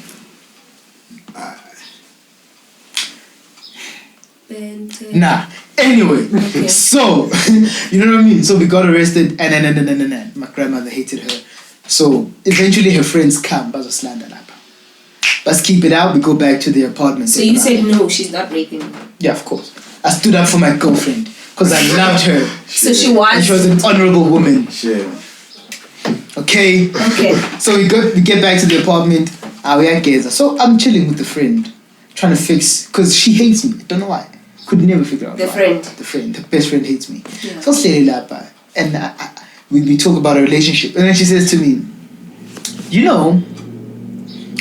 Nah. Anyway, so you know what I mean. So we got arrested, and my grandmother hated her. So eventually her friends come, but slander lapa. Let's keep it out. We go back to the apartment. So you said no, she's not raping you. Yeah, of course. I stood up for my girlfriend because I loved her. So she And she was an honorable woman. Shit. Okay. Okay. So we get back to the apartment. So I'm chilling with the friend, trying to fix, because she hates me. I don't know why. Could never figure out The why. friend. The best friend hates me. Yeah. So and we talk about a relationship, and then she says to me, you know,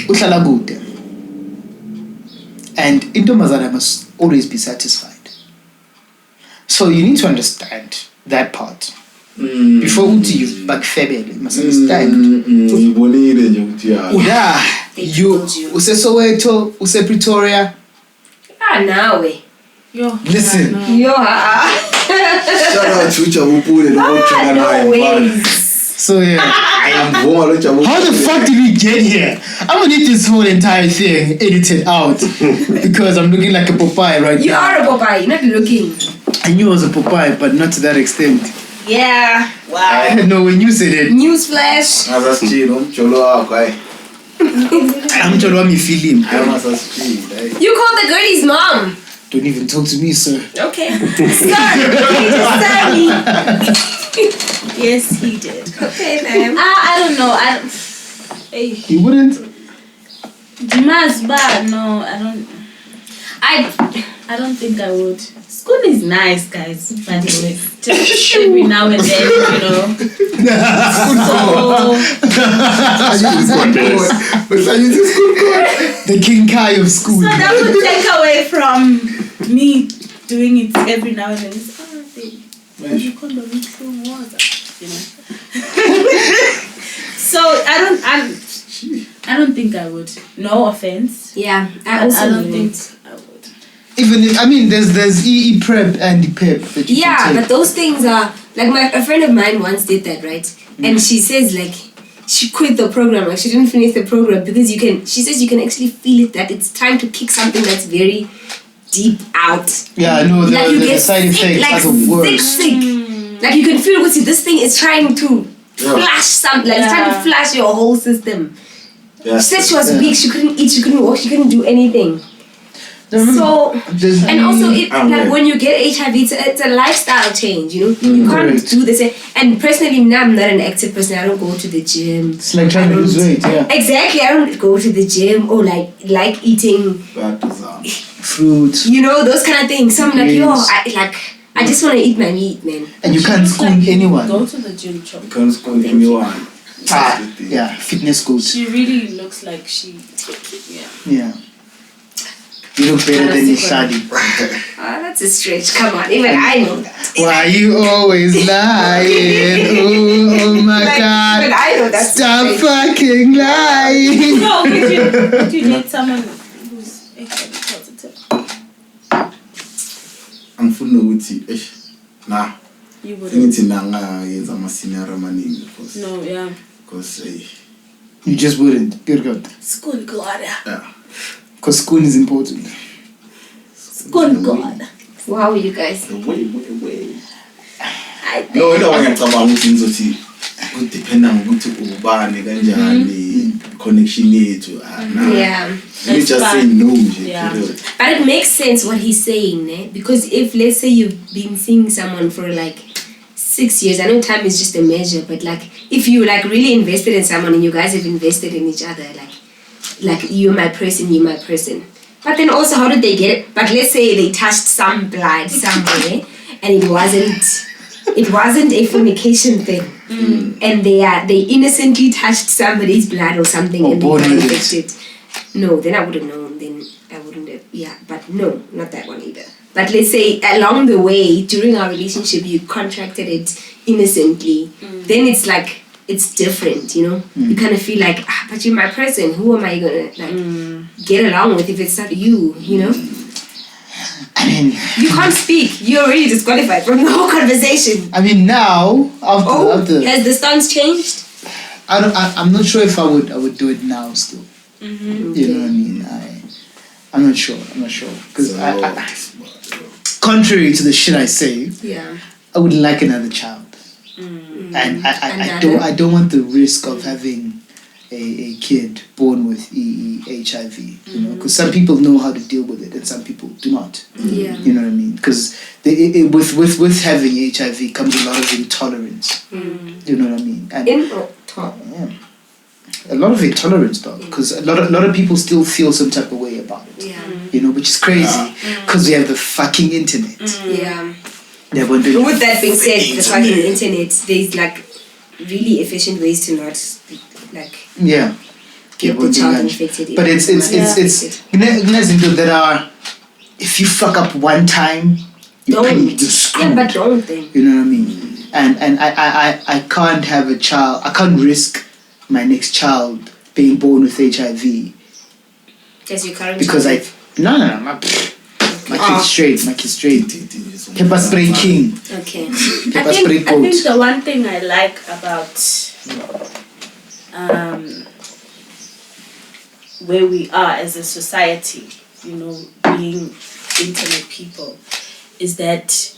uhlala kude, and intombazane must always be satisfied. So you need to understand that part. Before uthi you bakufebele, you must understand. Ngibonile nje ukuthi ya. Yeah, you useSoweto, usePretoria. Nawe. Yo. Listen. Yo, Shout out to Chabupule lokujana naye. So yeah. I am ngoma lo Chabupule. How the fuck did we get here? I'm gonna need this whole entire thing edited out because I'm looking like a Popeye right you now. are a Popeye. You're not looking. I knew I was a Popeye, but not to that extent. Yeah. Wow. No, when you said it, Newsflash. Asasichilo umjolo wakho hayi. I'm trying to film. Asasichilo. You called the girlie's mom. Don't even talk to me, sir. Okay. Sir, you just said me. Yes, he did. Okay, ma'am. I don't know. Hey. You wouldn't? Dimas, but no, I don't think I would. School is nice, guys, by the way. Just every now and then, you know. The King Kai of school. So that would take away from me doing it every now and then. It's, you know. So I don't think I would. No offense. Yeah, I don't think I would. Even if, I mean, there's EE prep and the pep that you yeah, can take. but those things are like a friend of mine once did that, right? And she says like she quit the program, like she didn't finish the program because she says you can actually feel it that it's time to kick something that's very deep out. Yeah, I know Like you the get side sick, effects like are the worst. sick. Like you can feel this thing is trying to flash something, like it's trying to flash your whole system. She said she was weak, she couldn't eat, she couldn't walk, she couldn't do anything. So, and also when you get HIV, it's a lifestyle change, you know? You can't do the same. And personally, now I'm not an active person. I don't go to the gym. It's like trying to lose weight, yeah. Exactly. I don't go to the gym or like eating fruits. You know, those kind of things. So I'm like, I just want to eat my meat, man. And you can't school anyone. Go to the gym, Chop. You can't school anyone. Yeah, fitness coach. She really looks like she... Yeah. You look better than your shadi. That's a stretch. Come on, even I know that. Why you always lying? Oh my God. Even I know that. Stop fucking lying. No, would you date someone who's HIV positive? Angifuni ukuthi nah. You wouldn't. Ngithi nanga yenza ama-senior amaningi because No, yeah. Because You just wouldn't. Good. School God. yeah. Because school is important. School God. Wow, you guys. Way. I think. No, ngiyacabanga ukuthi ngizothi kudependa ngokuthi ubani kanjani connection yethu. Yeah. Let me just say no nje. Yeah. But it makes sense what he's saying, because if, let's say, you've been seeing someone for like 6 years, I know time is just a measure, but like if you like really invested in someone and you guys have invested in each other, like you're my person. But then also, how did they get it? But let's say they touched some blood somewhere and it wasn't a fornication thing. And they innocently touched somebody's blood or something and they got infected. No, then I would have known. Then I wouldn't have. Yeah, but no, not that one either. But let's say along the way, during our relationship, you contracted it innocently. Then it's like, it's different, you know? You kind of feel like, but you're my person. Who am I going to get along with if it's not you, you know? I mean... You can't speak. You're already disqualified from the whole conversation. I mean, now, after... Has the stance changed? I'm not sure if I would do it now still. Mm-hmm. You know what I mean? I'm not sure. Because contrary to the shit I say, I would like another child. And I don't want the risk of having a kid born with HIV, you know, because some people know how to deal with it and some people do not. Yeah. You know what I mean? Because with having HIV comes a lot of intolerance. You know what I mean? And, a lot of intolerance, though, because a lot of people still feel some type of way about it. Yeah. You know, which is crazy because we have the fucking internet. Yeah. Yeah, but With that being said, the fucking internet, there's like really efficient ways to not like yeah. get the child infected. But it's that are, if you fuck up one time, you're screwed. Yeah, but don't then. You know what I mean? And I can't have a child. I can't risk my next child being born with HIV. As your current Because child. my kid's straight. My kid's straight. Pepper spray king. Okay. Pepper spray I coat. think the one thing I like about where we are as a society, you know, being internet people, is that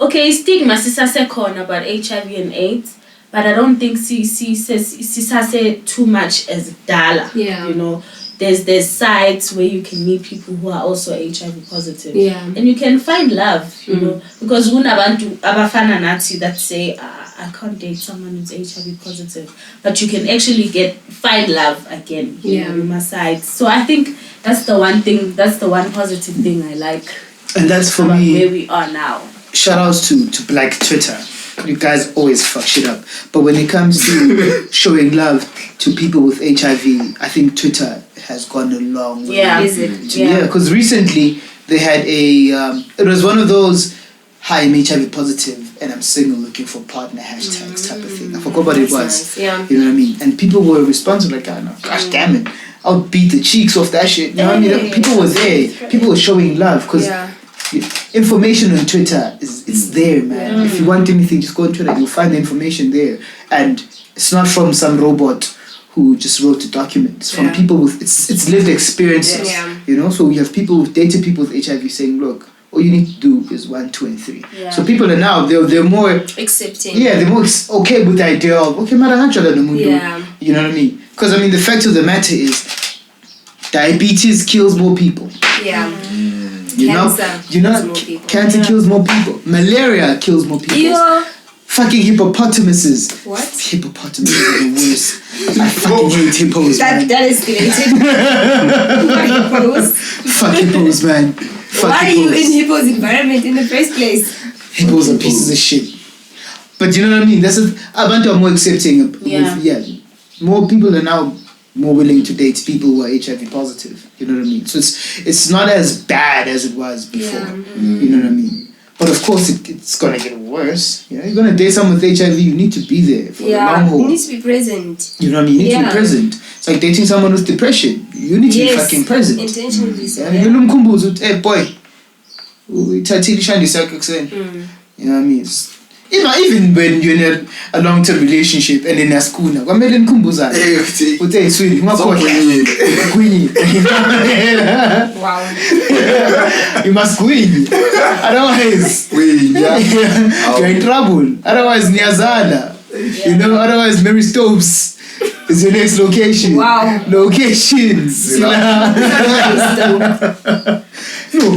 okay, stigma sisasekhona about HIV and AIDS, but I don't think sisase too much as dala. Yeah. You know, there's sites where you can meet people who are also HIV positive. Yeah. And you can find love, you know, because kunabantu abafana nathi that say I can't date someone who's HIV positive, but you can actually find love again. You know, in my side. So I think that's the one positive thing I like. And that's for about me. where we are now. Shout outs to Black Twitter. You guys always fuck shit up. But when it comes to showing love to people with HIV, I think Twitter has gone a long way. Yeah. Is it? Yeah, because recently they had it was one of those, hi, I'm HIV positive and I'm single looking for partner hashtags type of thing. I forgot what it was. Nice. Yeah. You know what I mean? And people were responsive like, oh, no, gosh damn it. I'll beat the cheeks off that shit. You know what I mean? People were there. People were showing love because information on Twitter it's there, man. If you want anything, just go on Twitter. You'll find the information there. And it's not from some robot who just wrote a document. It's from people with it's lived experiences. Yeah. You know, so we have people with dated people with HIV saying, look, all you need to do is 1, 2, and 3. Yeah. So people are now they're more Accepting. they're more okay with the idea of okay, Yeah. you know what I mean? Because I mean the fact of the matter is diabetes kills more people. Yeah. Cancer kills more people. Cancer kills more people. Malaria kills more people. Yeah. Fucking hippopotamuses. What? Hippopotamuses are the worst. I fucking hate hippos, man. That escalated. What hippos? Fuck hippos, man. Fuck Why are you hippos. in hippos' environment in the first place? Hippos are pieces of shit. But you know what I mean? Abantu are more accepting. More people are now more willing to date people who are HIV positive. You know what I mean? So it's not as bad as it was before. Yeah. You know what I mean? But of course it's gonna get worse. You know, you're gonna date someone with HIV, you need to be there for the long haul. You need to be present. You know what I mean? You need to be present. It's like dating someone with depression. You need to be fucking present. Intentionally so. Yeah, you know hey boy. Uthathile ishandisa yakho kuseni. You know what I mean? Even when you're in a long-term relationship and in a schooner, kwamele nikhumbuzane. Uthe sweet, ungakhohlwa. Gwinyi. Wow. You must gwinyi. Otherwise, you're in trouble. Otherwise, niyazala. You know, otherwise Mary Stopes is your next location. Wow. Locations. No,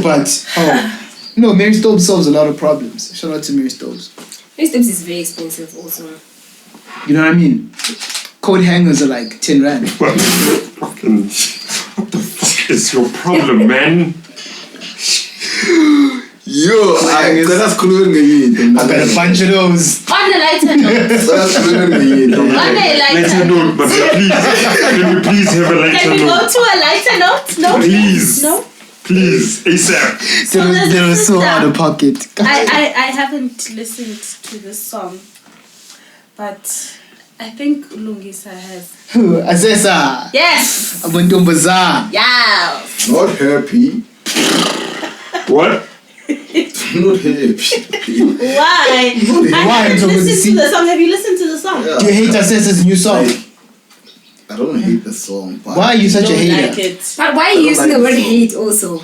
but no, Mary Stopes solves a lot of problems. Shout out to Mary Stopes. Mary Stopes is very expensive also. You know what I mean? Coat hangers are like 10 rand. What the fuck is your problem, man? Yo, I got a bunch of those. On the lighter note. Lighter note, but please, can we please have a lighter Can we go note? to a lighter note? No? Please. No? Please, ASAP. They were so out of pocket. I haven't listened to this song, but I think Lungisa has. Assessa. Yes! Amantombazane. Yeah! Not happy. What? Not happy. Why? I haven't listened to the song. Have you listened to the song? Yeah. Do you hate Assessa's new song? I don't hate the song. But Why are you such a Don't hater? like it. But why are you using like the word the song. hate also? I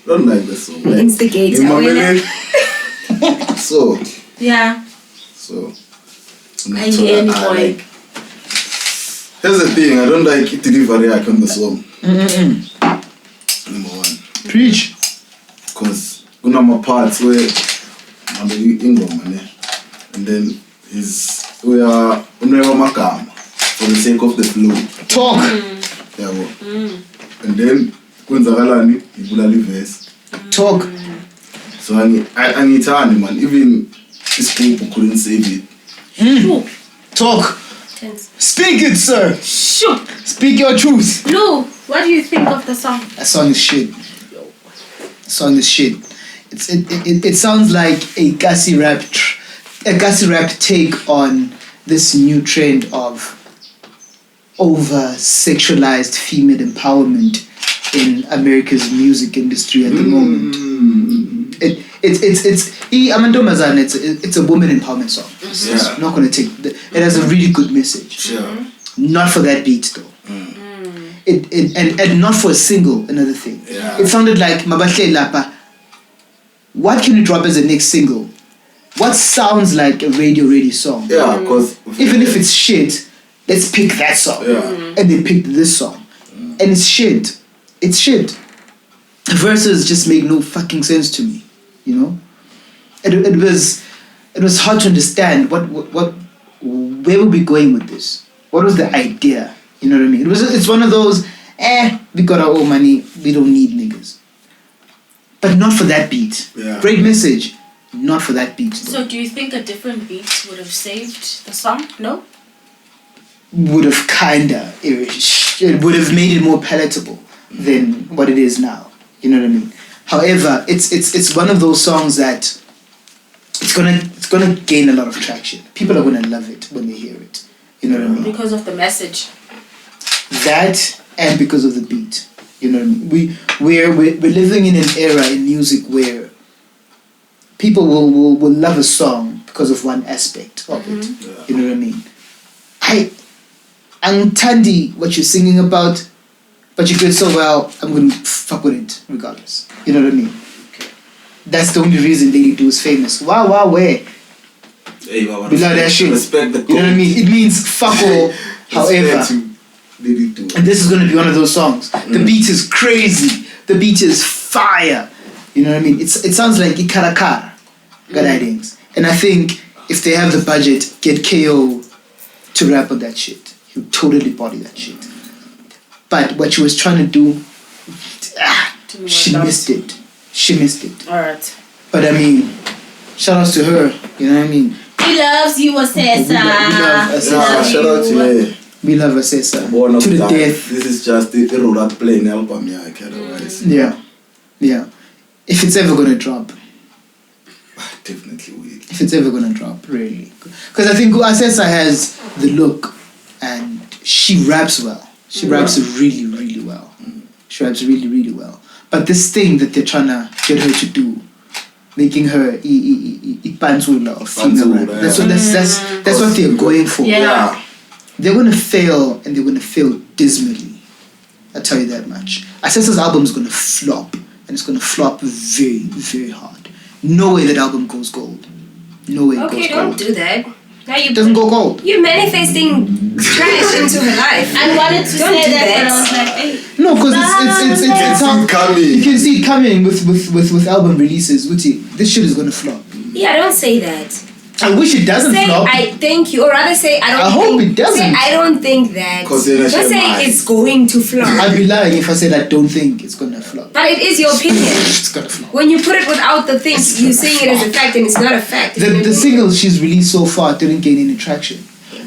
don't like the song. Like, Instigate. in my Aware? mind- So. Yeah. I'm I not sure hear any I boy. like. Here's the thing, I don't like delivery on the song. Number one. Preach. Because one of my parts where I'm the Ingoma, and then we are Magama. for the sake of the flow. Talk. Yabo. And then kwenzakalani ibulala verse. Talk. So angithandi man, even isigubhu couldn't save it. Talk. Tense. Speak it, sir. Sure. Speak your truth. Lou, what do you think of the song? That song is shit. Song is shit. It sounds like a gassy rap take on this new trend of over sexualized female empowerment in America's music industry at the moment. It's Amantombazane, it's a woman empowerment song. It's not gonna take it has a really good message. Not for that beat though. And not for a single, another thing. It sounded like Mabahle Lapa. What can you drop as the next single? What sounds like a radio song? Yeah, because even if it's shit, let's pick that song. And they picked this song. And it's shit. It's shit. The verses just make no fucking sense to me. You know? It was hard to understand where were we going with this? What was the idea? You know what I mean? It's one of those, we got our own money, we don't need niggas. But not for that beat. Great message, not for that beat. Though. So do you think a different beat would have saved the song? No? Would have kinda, it would have made it more palatable than what it is now. You know what I mean? However, it's one of those songs that it's gonna gain a lot of traction. People are gonna love it when they hear it. You know what I mean? Because of the message. That and because of the beat. You know what I mean? We're living in an era in music where people will love a song because of one aspect of it. You know what I mean? I'm Tandi, what you're singing about, but you do it so well, I'm gonna fuck with it regardless. You know what I mean? That's the only reason Lady Do is famous. Wow, where? Hey, We love that shit. Respect the you know what I mean? It means fuck all. However, and this is gonna be one of those songs. The beat is crazy. The beat is fire. You know what I mean? It sounds like Ikarakara. Things. And I think if they have the budget, get KO to rap on that shit. He'll totally body that shit. But what she was trying to do, she missed it. She missed it. Alright. But I mean, shout outs to her. You know what I mean? He loves you, Assessa. We love Assessa. Shout out to her. We love Assessa. Born of to the Life. death. This is just the Rorat playing album, otherwise. Yeah. If it's ever gonna drop. Definitely will. If it's ever gonna drop, really. Because I think Assessa has the look and she raps well. She raps really, really well. She raps really, really well. But this thing that they're trying to get her to do, making her ipanzula or female rap, that's what they're going for. Yeah. They're gonna fail, and they're gonna fail dismally. I'll tell you that much. Assessa's album is gonna flop, and it's gonna flop very, very hard. No way that album goes gold. No way it goes gold. Okay, don't do that. Now It doesn't go gold. You're manifesting trash into her life. I wanted to Don't say do that, that. but I was like, hey. No, because it's how coming. you can see it coming with album releases. This shit is gonna flop. Yeah, don't say that. I wish it doesn't Say flop. I thank you, or rather say I don't. I hope it doesn't. Say I don't think that. Don't 'Cause then I share say mine. it's going to flop. I'd be lying if I said I don't think it's gonna flop. But it is your opinion. It's gonna flop. When you put it without the thing, you're saying it as a fact, and it's not a fact. The singles she's released so far didn't gain any traction.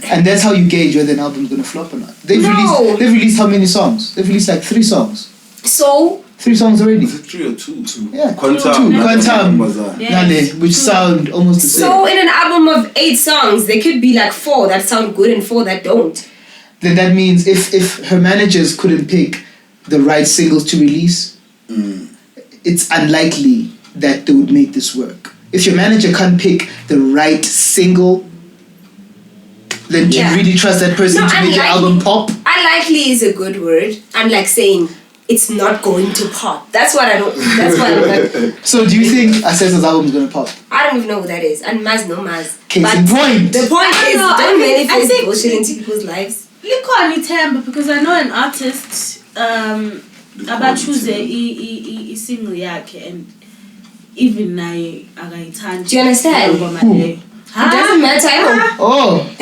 And that's how you gauge whether an album's gonna flop or not. They've released how many songs? They've released like 3 songs. So 3 songs already. Is it 3 or 2? Yeah. Quantum. Nale, which sound almost the same. So in an album of 8 songs, there could be like 4 that sound good and 4 that don't. Then that means if her managers couldn't pick the right singles to release, it's unlikely that they would make this work. If your manager can't pick the right single, then do you really trust that person to make your album pop? Unlikely is a good word. I'm like saying it's not going to pop. That's what I don't. That's why I'm like. So do you think Assessa's album is gonna pop? I don't even know what that is. And Maz, no Maz. Case in point. The point is, know, don't I manifest think- bullshit into people's lives. Look on Temba, because I know an artist about choose a single yakhe, and even I Do you understand? It doesn't matter. I know. Oh.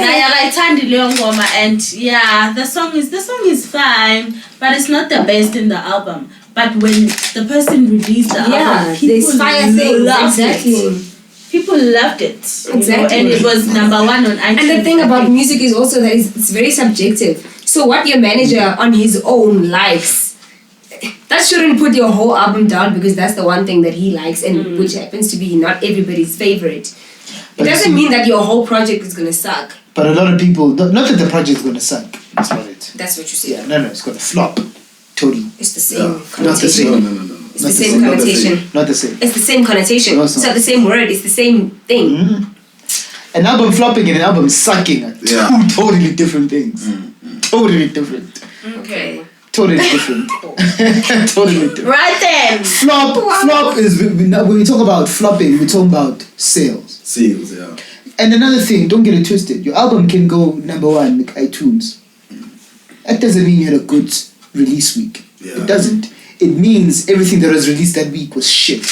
And yeah, the song is fine, but it's not the best in the album. But when the person released the album, people there's fire things. loved Exactly. it. People loved it. Exactly. And it was number 1 on iTunes. And the thing about music is also that it's very subjective. So what your manager on his own likes, that shouldn't put your whole album down because that's the one thing that he likes and which happens to be not everybody's favorite. It doesn't mean that your whole project is going to suck. But a lot of people, not that the project is going to suck. That's not it. That's what you say. Yeah, no, it's going to flop. Totally. It's the same connotation. Not the same. No. It's the same connotation. Not the same. It's the same connotation. No, It's not the same word. It's the same thing. Mm-hmm. An album flopping and an album sucking are two totally different things. Totally different. Okay. Totally different. Totally different. Right then. Flop is, when we talk about flopping, we're talking about sales. Sales, yeah. And another thing, don't get it twisted. Your album can go number 1 like iTunes. That doesn't mean you had a good release week. Yeah. It doesn't. It means everything that was released that week was shit.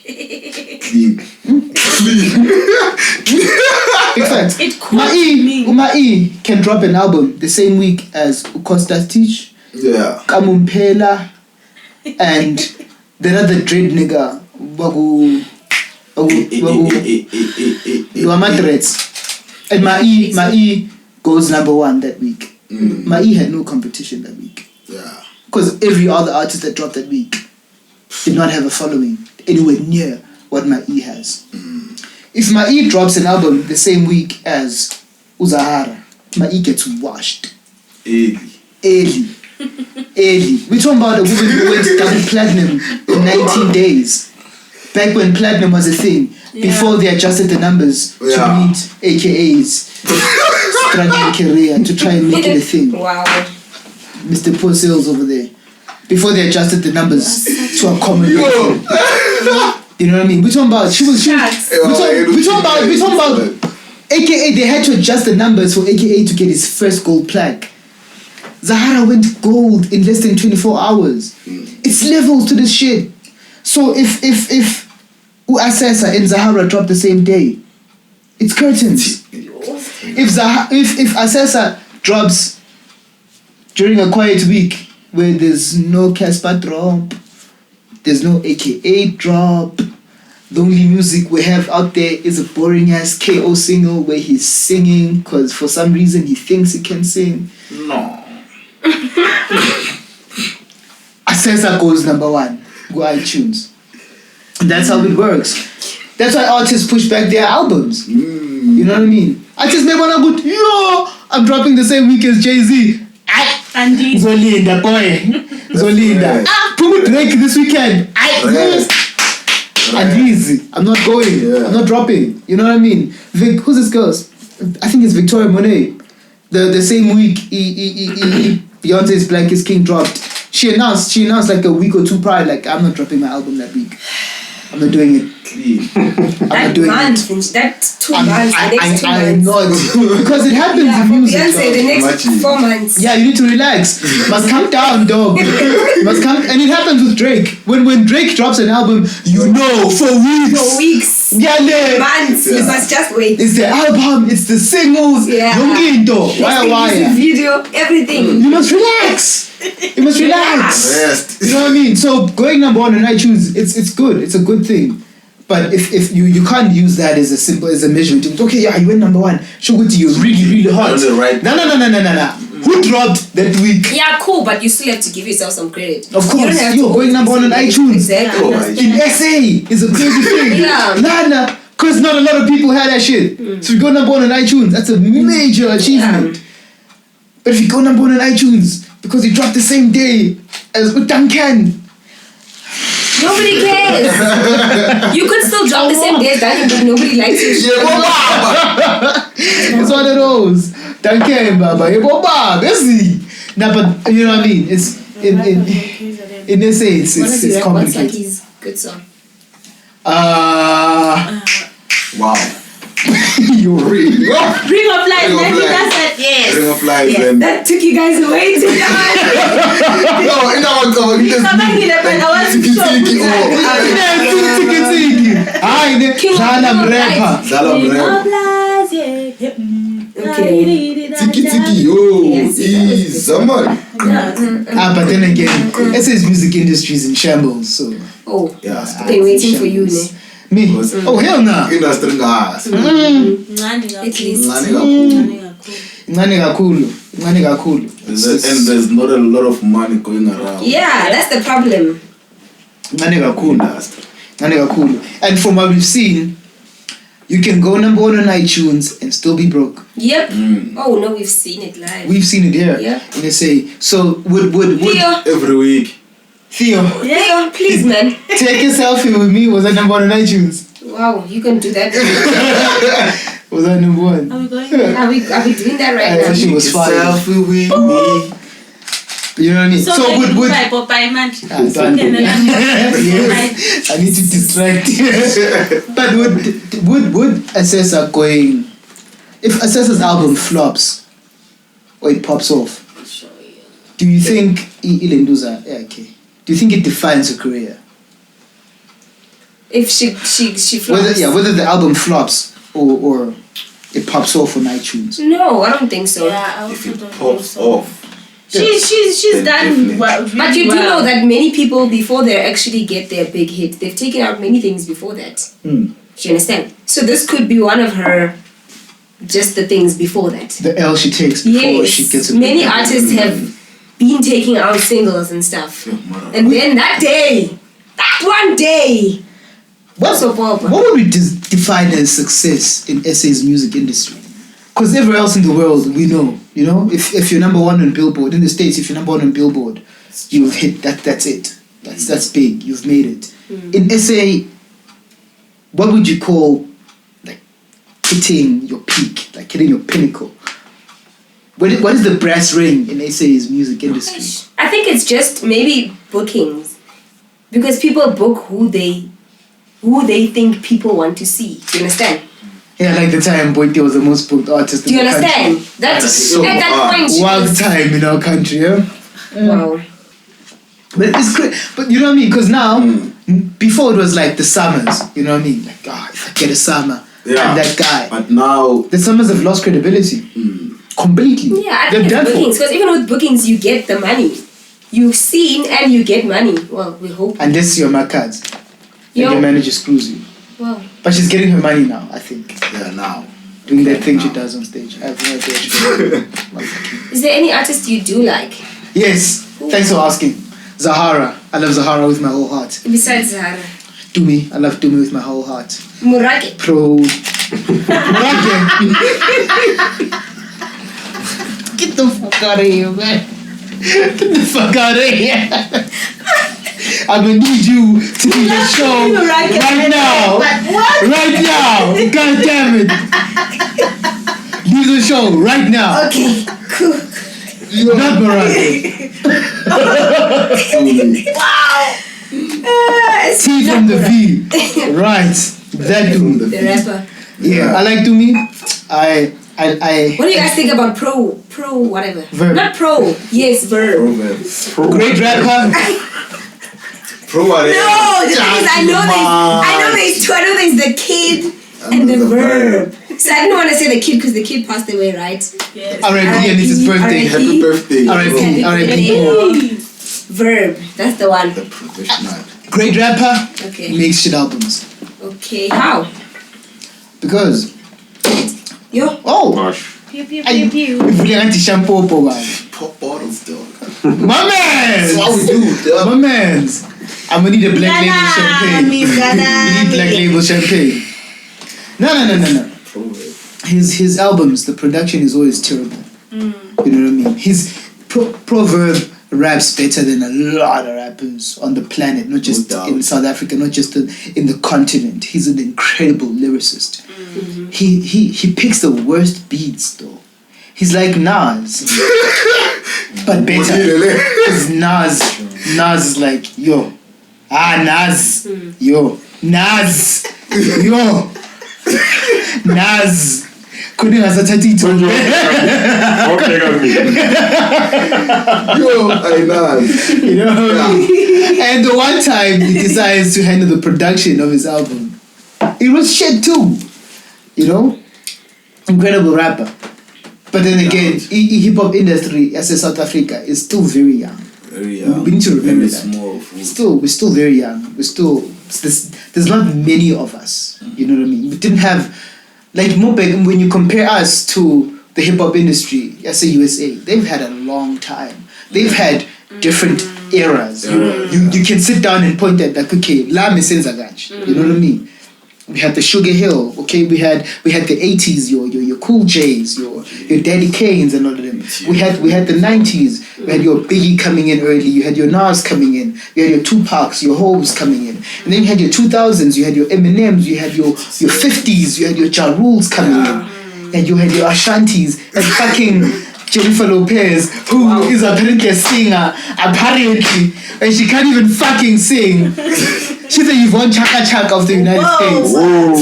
Clean. Big facts. It could mean. Uma-E can drop an album the same week as Costa Stitch, Yeah. Kamumpela, and the other dread nigga, Madreds. And Ma-E goes number 1 that week. Ma-E had no competition that week. Yeah. Because every other artist that dropped that week did not have a following anywhere near what Ma-E has. If Ma-E drops an album the same week as Uzahara, Ma-E gets washed. Early. We're talking about a woman who went double platinum in 19 days. Back when platinum was a thing. Before they adjusted the numbers to meet AKA's struggling career to try and make it a thing. Wow. Mr. Poor Sales over there. Before they adjusted the numbers to accommodate him. You know what I mean? We're talking about we're talking about AKA they had to adjust the numbers for AKA to get his first gold plaque. Zahara went gold in less than 24 hours. It's levels to this shit. So if Assessa and Zahara drop the same day, it's curtains. If Assessa drops during a quiet week where there's no Casper drop, there's no AKA drop, the only music we have out there is a boring ass KO single where he's singing because for some reason he thinks he can sing. No. Assessa goes number 1. Go iTunes. And that's how it works. That's why artists push back their albums. You know what I mean? Artists may wanna go, yo, I'm dropping the same week as Jay-Z. Andy. Zolinda, boy. Zolinda. Put Drake this weekend. And easy. I'm not going. Yeah. I'm not dropping. You know what I mean? Vic, who's this girl? I think it's Victoria Monet. The same week Beyonce's Black is King dropped. She announced like a week or 2 prior, like, I'm not dropping my album that week. I'm not doing it. I'm not doing it. That's 2 months. The next 2 months. I'm not. Because it happens in music. Beyonce, the next 4 months. Yeah, you need to relax. Must calm down, dog. Must calm. And it happens with Drake. When Drake drops an album, you know, for weeks. For weeks. Yeah, months. You must just wait. It's the album. It's the singles. Yeah. Wire. Video, everything. You must relax. You must relax. Rest. You know what I mean? So going number 1 on iTunes, it's good. It's a good thing. But if you can't use that as a measurement. Okay, yeah, you went number 1. Show it to you really hot. No. Who dropped that week? Yeah, cool, but you still have to give yourself some credit. Of course, you're going number 1 on iTunes. Exactly. In SA is a crazy thing. Yeah. Because not a lot of people had that shit. So you go number 1 on iTunes, that's a major achievement. Yeah. But if you go number 1 on iTunes because you dropped the same day as Duncan, nobody cares. You could still drop the same day as Duncan, but nobody likes you. It's one of those. Duncan, Baba, busy. Nah, but you know what I mean? It's in SA, it's complicated. What's like his good song? Wow. You really Ring of Light. Maybe that's it. Yes. Ring of Light. Yes. That took you guys away too long. I King of Dlala Pop, Mrepa. Dlala Okay. Tiki tiki yo. Yes, that was Is someone. But then again, SA's music industry is in shambles, so. Oh, Yeah. they're waiting for you, ne? Me? Oh, hell no. Industry ngas. At least. Ngane kakhulu. And there's not a lot of money going around. Yeah, that's the problem. Ngane kakhulu. And from what we've seen, you can go number 1 on iTunes and still be broke. Yep. Oh no, we've seen it live. We've seen it here. Yeah. And they say, so would Theo, Every week. Theo, Theo, please, man. take a selfie with me. Was that number 1 on iTunes? Wow, you can do that. Was that number 1? Are we going? Are we doing that right So now? she was fine. Selfie with me. You know what I mean? So would Popeye man. done. Yes, I need to distract. But would Assessa going, if Assessa's album flops or it pops off, do you think Ilenduza, okay, do you think it defines her career? If she flops. Whether the album flops or it pops off on iTunes. No, I don't think so. Yeah, I If also it don't think pops so. off. She's Then done definitely. well. Really But you do well. know that many people, before they actually get their big hit, they've taken out many things before that. Do you understand? So this could be one of her, just the things before that. The L she takes before she gets a Many artists have been taking out singles and stuff. And then that one day, What would we define as success in SA's music industry? Because everywhere else in the world, we know, you know, if you're number 1 on Billboard, in the States, if you're number 1 on Billboard, you've hit that's it. That's big. You've made it. In SA, what would you call like hitting your peak, like hitting your pinnacle? What is the brass ring in SA's music industry? I think it's just maybe bookings. Because people book who they think people want to see. Do you understand? Yeah, like the time Boy Theo was the most booked artist Do you in the understand? country. That's So at that point. Wild time in our country, yeah? Wow. But it's great. But you know what I mean? Because now, before it was like the summers, you know what I mean? Like, if I get a summer, I'm that guy. But now, The summers have lost credibility. Completely. Yeah, I They're think done it's for. bookings. Because even with bookings, you get the money. You've seen and you get money. Well, we hope. Unless you're my cards. And Yo. your manager screws you. Wow. But she's getting her money now, I think. yeah, now. Doing that thing she does on stage. I have no idea what she's doing. Is there any artist you do like? Yes. Thanks for asking. Zahara. I love Zahara with my whole heart. Besides Zahara? Dumi. I love Dumi with my whole heart. Murage. Pro. Murage. Get the fuck out of here, man. Get the fuck out of here. I'm gonna need you to do the show right now. Right now. God damn it. Do the show right now. Okay, cool. Not Morocco. Wow. T from the V. Right. That dude. The rapper. Yeah, I like Dumi. What do you guys think about pro whatever? Verb. Not pro. Yes, verb. ProVerb. Great rapper. Pro whatever. No, the thing is, I know there's two. I know there's the kid and the verb. So I didn't want to say the kid because the kid passed away, right? Yes. R.I.P. and it's his birthday. Happy birthday. R.I.P. R.I.P. Verb. That's the one. The professional. Great rapper. Okay. Makes shit albums. Okay. How? Because Yo. Gosh. Pew, pew, I pew, pew. really anti-shampoo guy. Pop bottles, dog. My man. That's how we do, dog. My man's. I'm gonna need a black label champagne. We need black label champagne. No. ProVerb. His albums, the production is always terrible. You know what I mean? His ProVerb raps better than a lot of rappers on the planet, not just No doubt. in South Africa, not just in the continent. He's an incredible lyricist. He picks the worst beats though. He's like Nas, but better. Because Nas is like yo, Nas, yo, Nas, yo, Nas. Couldn't have said it. Don't take on me. Yo, I know. You know what I mean? And the one time he decides to handle the production of his album, It was shit too. You know? Incredible rapper. But then again, hip hop industry as a South Africa is still very young. Very young. We need to remember very that. Small. We're still very young. There's not many of us. You know what I mean? We didn't have, like, when you compare us to the hip hop industry, as a USA, they've had a long time. They've had different eras. You can sit down and point at like, okay, la mesenza kanje. You know what I mean? We had the Sugar Hill, okay. We had the 80s, your Cool J's, your Daddy Kanes and all of them. We had the 90s. We had your Biggie coming in early. You had your Nas coming in. You had your Tupacs, your Hoes coming in. And then you had your 2000s. You had your Eminems. You had your 50s. You had your Ja Rules coming in. And you had your Ashantis and fucking Jennifer Lopez, who is apparently a singer, apparently, and she can't even fucking sing. She's the Yvonne Chaka Chaka of the United States. Whoa.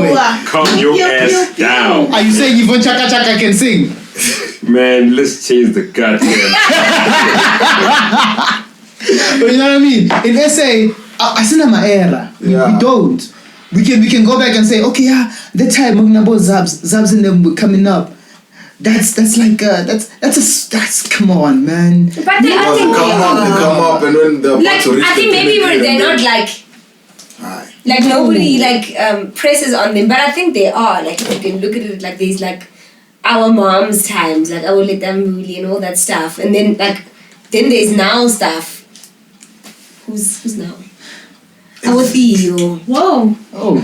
Anyway, Calm your ass down. are you saying Yvonne Chaka Chaka can sing? Man, let's change the goddamn. But you know what I mean? In SA, asinama era. We don't. We can go back and say, okay, that time Magnabo Zabs and them were coming up. That's come on, man. But I think They come up and when they're like, I think maybe they're not like nobody presses on them, but I think they are. Like, if you can look at it like there's like our mom's times, like our Letamuli and all that stuff, and then then there's now stuff. Who's now? Our Theo. Whoa. Oh,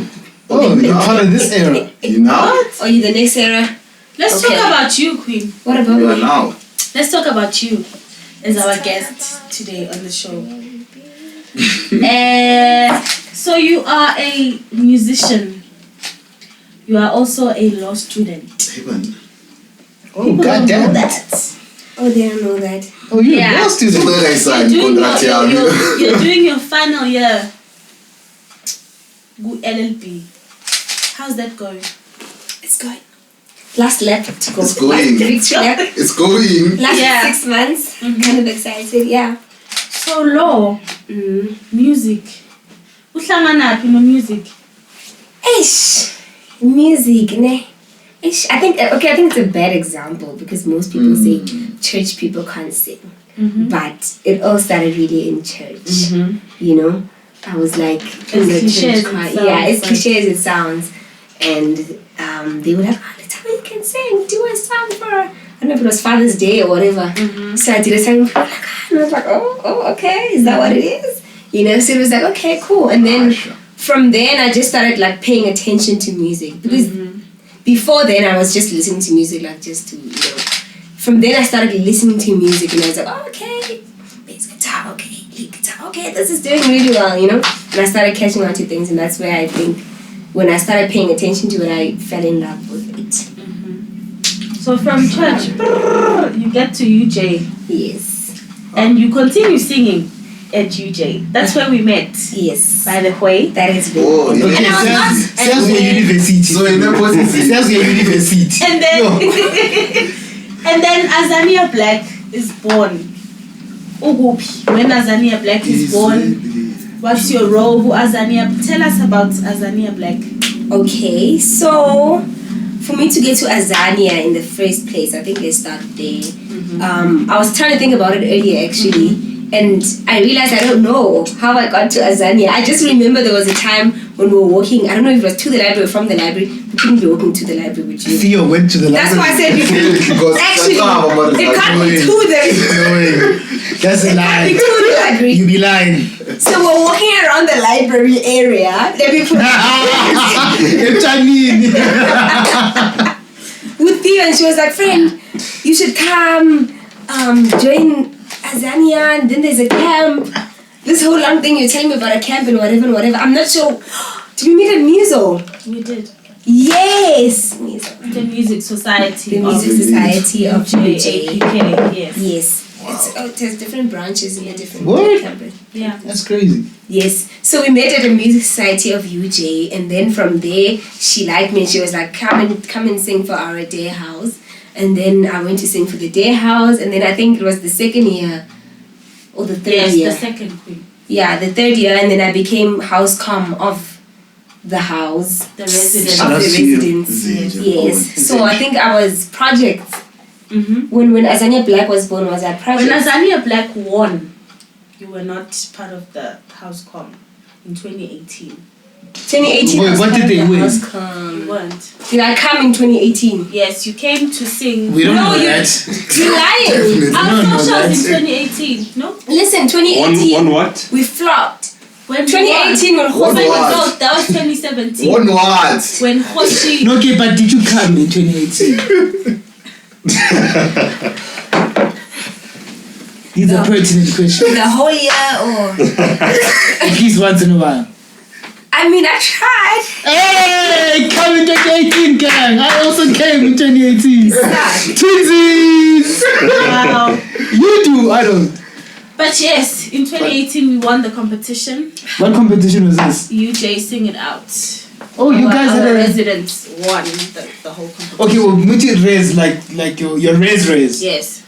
you're part of this era. You know? Are you the next era? Let's talk about you, Queen. What about You are me? now. Let's talk about you as our guest today on the show. So you are a musician. You are also a law student. Oh, goddamn. Oh, they don't know that. Oh, you're Yeah. a law student. You're doing your final year. Good LLB. How's that going? It's going. Last lap to go. It's going. Last 3 lap. It's going. Last Yeah. 6 months. Kind of excited, yeah. So law, music. Uhlanganaphi no music? Ish. Music, ne? Ish. I think it's a bad example because most people say church people can't sing. But it all started really in church. You know? I was like in the church choir. Yeah, as cliche as it sounds. And they would have, Letami, you can sing, do a song for, I don't know if it was Father's Day or whatever. So I did a song, people were like, and I was like, oh, okay, is that what it is? You know, so it was like, okay, cool. And then from then I just started like paying attention to music because before then I was just listening to music like just to, you know. From then I started listening to music and I was like, oh, okay, bass guitar, okay, lead guitar, okay, this is doing really well, you know. And I started catching on to things, and that's where I think when I started paying attention to it, I fell in love with it. So from church, you get to UJ. Yes. And you continue singing at UJ. That's where we met. Yes. By the way. That is very Oh, good. Okay, And I was not- sounds your university. So in that position. Sounds your university. And then and then Azania Black is born. When Azania Black is born, what's your role? Tell us about Azania Black. Okay, so for me to get to Azania in the first place, I think they started there. I was trying to think about it earlier actually, and I realized I don't know how I got to Azania. I just remember there was a time when we were walking, I don't know if it was to the library or from the library, we couldn't be walking to the librbrary with you. Theo went to the That's why I said Because actually, it can't be to the That's a It can't be lie. to the library. You be lying. So we're walking around the library area. Let me put with Theo, and she was like, friend, you should come join Azania, and then there's a camp. This whole long thing you're telling me about a camp and whatever. I'm not sure. Did we meet at Muso? We did. Yes. Muso. The Music Society. The Music Society of UJ. APK, yes. Yes. It has different branches in a different What? campus. Yeah. That's crazy. Yes. So we met at the Music Society of UJ, and then from there she liked me and she was like, come and sing for our day house. And then I went to sing for the day house, and then I think it was the second year or the third year. The second queen. Yeah, the third year, and then I became house comm of the house, The residence. Shout out of the to you. residence. Zinja. Yes. So I think I was projects. Mm-hmm. When Azania Black was born, was that When project? Azania Black won, you were not part of the house com in 2018. 2018. Wait, I was what part did of they the win? house You com. weren't. Did I come in 2018? Yes, you came to sing. We don't No, know you- that. You're lying. Definitely. Our No, no, socials in that's- 2018. No? Listen, 2018. On what? We flopped. When 2018 when won. Jose What? No, that was 2017. One what? When Hoshi. No, okay, but did you come in 2018? These are pertinent questions. the whole year or At least once in a while. I mean I tried. Hey, come in 2018, gang. I also came in 2018. Twinsies! Wow. You do, I don't. But yes, in 2018 we won the competition. What competition was this? UJ Sing It Out. Oh, you guys our had a... residents won the whole competition. Okay, well, Muti raise like your raise. Yes.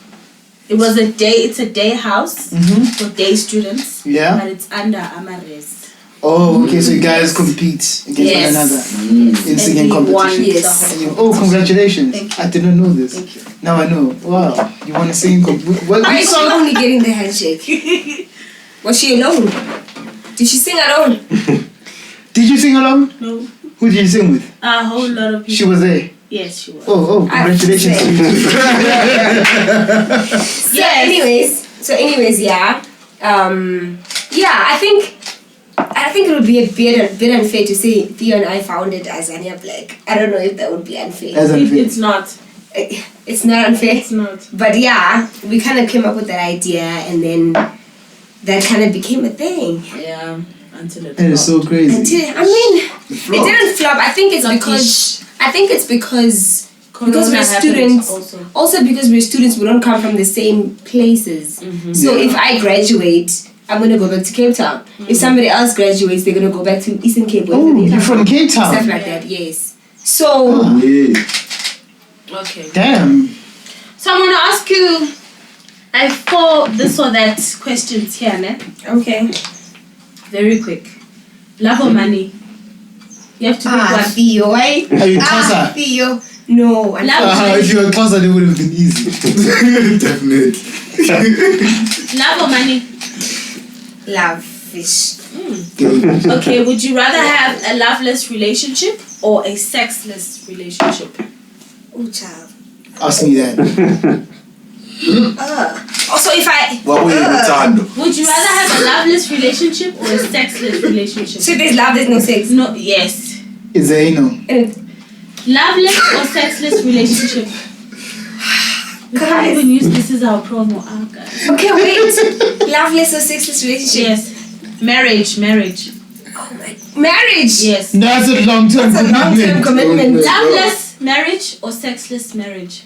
It was a day, it's a day house Mm-hmm. for day students. Yeah. But it's under Amares. Oh, okay, so you guys compete against Yes. one another in singing And we won competition. the Yes. whole Oh, congratulations. Thank you. I did not know this. Thank you. Now I know. Wow. You want to sing? What Why is she song? only getting the handshake? Was she alone? Did she sing alone? Did you sing along? No. Who did you sing with? A whole lot of people. She was there. Yes, she was. Oh, congratulations to you too. So anyways, yeah. Yeah, I think it would be a bit unfair to say Theo and I founded Azania Black. I don't know if that would be unfair. As unfair. It's not. It's not unfair. It's not. But yeah, we kind of came up with that idea and then that kind of became a thing. Yeah. Until it That is so crazy. It didn't flop. I think it's because Corona we're happened students. also. Also because we're students, we don't come from the same places. So Yeah. if I graduate, I'm gonna go back to Cape Town. If somebody else graduates, they're gonna go back to Eastern Cape. Oh, you're from Cape Stuff Town. like that. Yes. So Yeah. Okay. Damn. So I'm gonna ask you. I have 4 this or that questions here, ne? okay. Very quick. Love or money? You have to pick one. Theo, eh? Are you Xhosa? Theo. No. If you were Xhosa, it would have been easy. Definitely. Love or money? Love fish. Okay, would you rather have a loveless relationship or a sexless relationship? Oh, child. Ask me that. Also, if I. What were you retarded? Would you rather have a loveless relationship or a sexless relationship? So there's love, there's no sex. No, yes. Is there no? Loveless or sexless relationship? We can't Guys. even use this as our promo. Oh, guys. Okay, wait. Loveless or sexless relationship? Yes. Marriage. Oh my. Marriage. Yes. That's a long-term That's a long-term commitment. Loveless marriage or sexless marriage?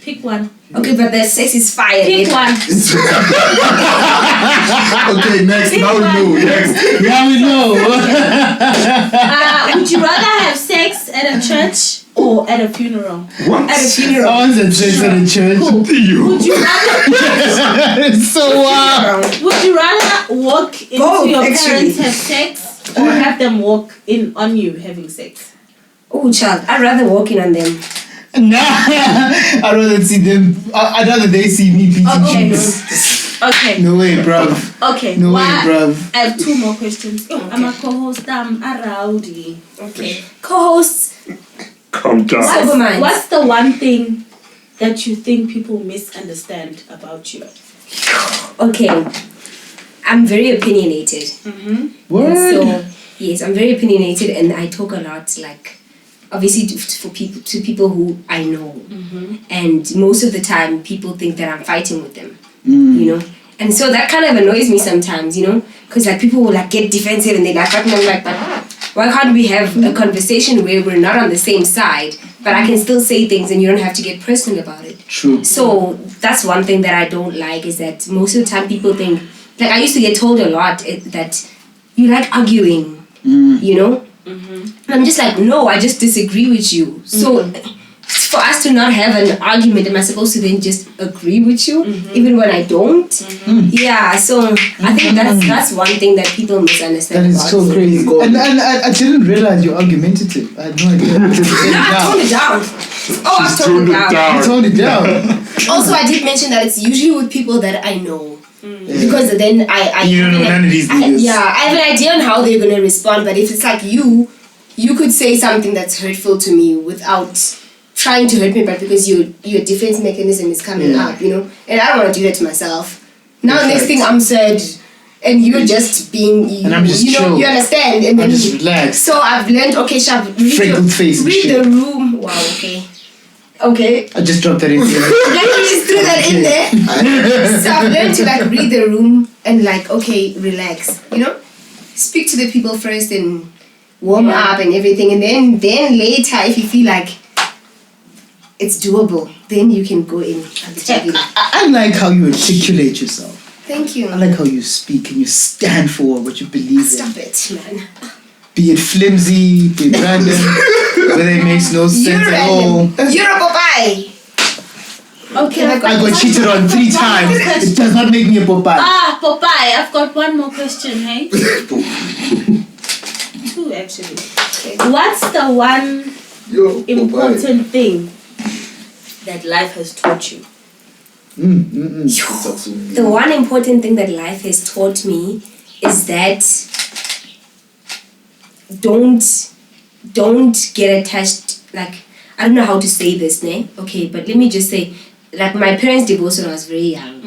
Pick one. Okay, but the sex is fire. Pick one. Okay, next. Now we know. Next. Now we know. Would you rather have sex at a church or at a funeral? What? At a funeral. I was at sex at a church. Theo. Would you rather It's so wild. Would you rather walk into Both, your actually. parents have sex or have them walk in on you having sex? Oh, child. I'd rather walk in on them. Nah, I'd rather see them. I'd rather they see me beating Okay. chicks. Okay. No way, bruv. Okay. No way, Why- bruv. I have 2 more questions. I'm a co-host. I'm a rowdy. Okay. Co-hosts. Calm down. Sober minds. What's the one thing that you think people misunderstand about you? Okay. I'm very opinionated. Word. And so, yes, I'm very opinionated and I talk a lot, like, obviously to people who I know. And most of the time, people think that I'm fighting with them, you know? And so that kind of annoys me sometimes, you know? Because, like, people will, like, get defensive and they like, and I'm like, but why can't we have a conversation where we're not on the same side, but I can still say things and you don't have to get personal about it? True. So that's one thing that I don't like is that most of the time people think, like I used to get told a lot that you like arguing, you know? And I'm just like, no, I just disagree with you. So for us to not have an argument, am I supposed to then just agree with you even when I don't? Yeah, so I think that's one thing that people misunderstand. That is about so me. crazy. And I didn't realize you're argumentative. I had no idea. No, I toned it down. Oh, I've toned it down. You toned it down. Also, I did mention that it's usually with people that I know. Because then I You don't know none of these niggas. I have an idea on how they're gonna respond, but if it's like you could say something that's hurtful to me without trying to hurt me, but because your defense mechanism is coming up, you know, and I don't want to do that to myself. Now next thing I'm sad, and you're just being, and I'm just chill. You understand, and then I'm just relaxed. So I've learned, okay, Shab, read the room. Wow, okay. I just dropped that in there. Like you just threw that in there. So I've learned to like read the room and like, okay, relax. You know, speak to the people first and warm up and everything, and then later, if you feel like it's doable, then you can go in. I like how you articulate yourself. Thank you. I like how you speak and you stand for what you believe Stop in. it, man. Be it flimsy, be it random, whether it makes no sense at all. You're a Popeye. Okay, I got cheated on 3 times. It does not make me a Popeye. Popeye, I've got one more question, hey? 2 actually. Okay. What's the one important thing that life has taught you? The one important thing that life has taught me is that don't get attached. Like, I don't know how to say this, ne? Okay, but let me just say, like, my parents divorced when I was very young.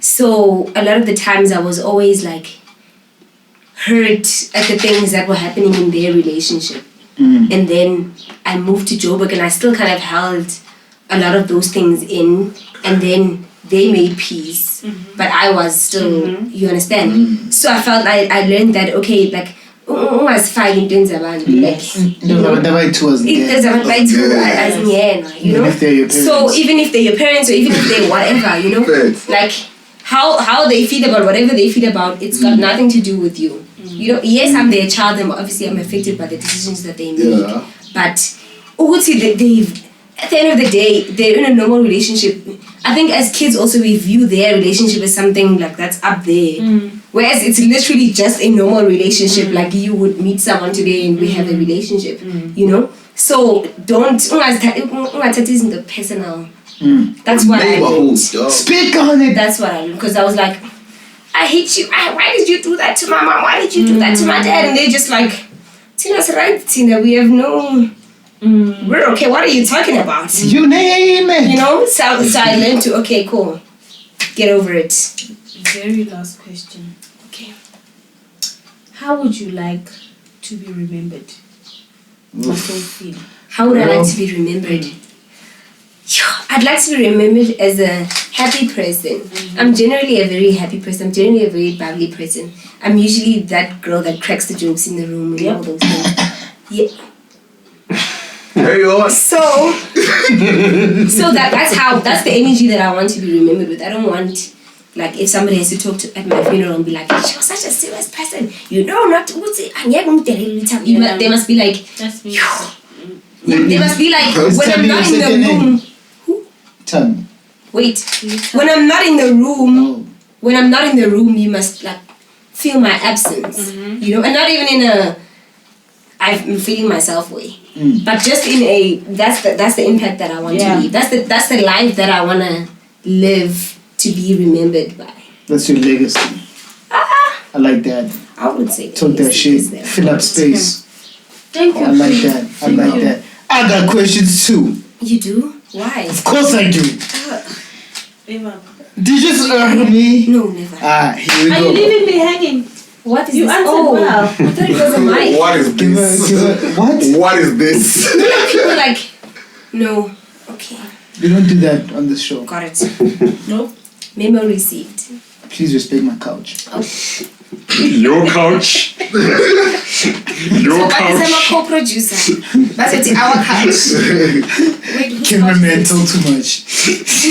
So a lot of the times I was always like hurt at the things that were happening in their relationship. And then I moved to Joburg and I still kind of held a lot of those things in, and then they made peace, but I was still, you understand? So I felt I learned that, okay, like, was fine in terms of so even if they're your parents or even if they're whatever, you know, like how they feel about whatever they feel about, it's got nothing to do with you. You know, yes, I'm their child and obviously I'm affected by the decisions that they make, but they've, at the end of the day, they're in a normal relationship. I think as kids also we view their relationship as something like that's up there. Whereas it's literally just a normal relationship, like you would meet someone today and we have a relationship, you know? So don't in the personal. That's what I learned. Speak on it. That's what I learned. Because I was like, I hate you. Why did you do that to my mom? Why did you do that to my dad? And they're just like, Tina's right, Tina. We have no... We're okay. What are you talking about? You name it. You know? So I learned to, okay, cool. Get over it. Very last question. Okay. How would you like to be remembered? How would I like to be remembered? I'd like to be remembered as a happy person. I'm generally a very happy person. I'm generally a very bubbly person. I'm usually that girl that cracks the jokes in the room and all those things. Yeah. There you are. So that's the energy that I want to be remembered with. I don't want, like, if somebody has to talk to at my funeral and be like, she was such a serious person, you know, not they must be like, that's me. They must be like, when I'm not in the room. Tell me. Wait, when I'm not in the room, you must like feel my absence, you know, and not even in a I'm feeling myself way, but just in a that's the impact that I want to leave. That's the life that I want to live to be remembered by. That's your legacy. I like that. I would say talk that shit. Fill up space. Thank you. I like that. I like that. I got questions too. You do? Why? Of course I do. Eva. Did you just me? No, never. Here we go. Are you leaving me hanging? What is you this? answered well. I thought it was a mic. What is this? What? What is this? People like, no. Okay. We don't do that on this show. Got it. No. Memo received. Please respect my couch. Oh. Your couch. Your But I'm a couch. co-producer. That's it. Our couch. Wait, whose Cameraman couch is talk too much.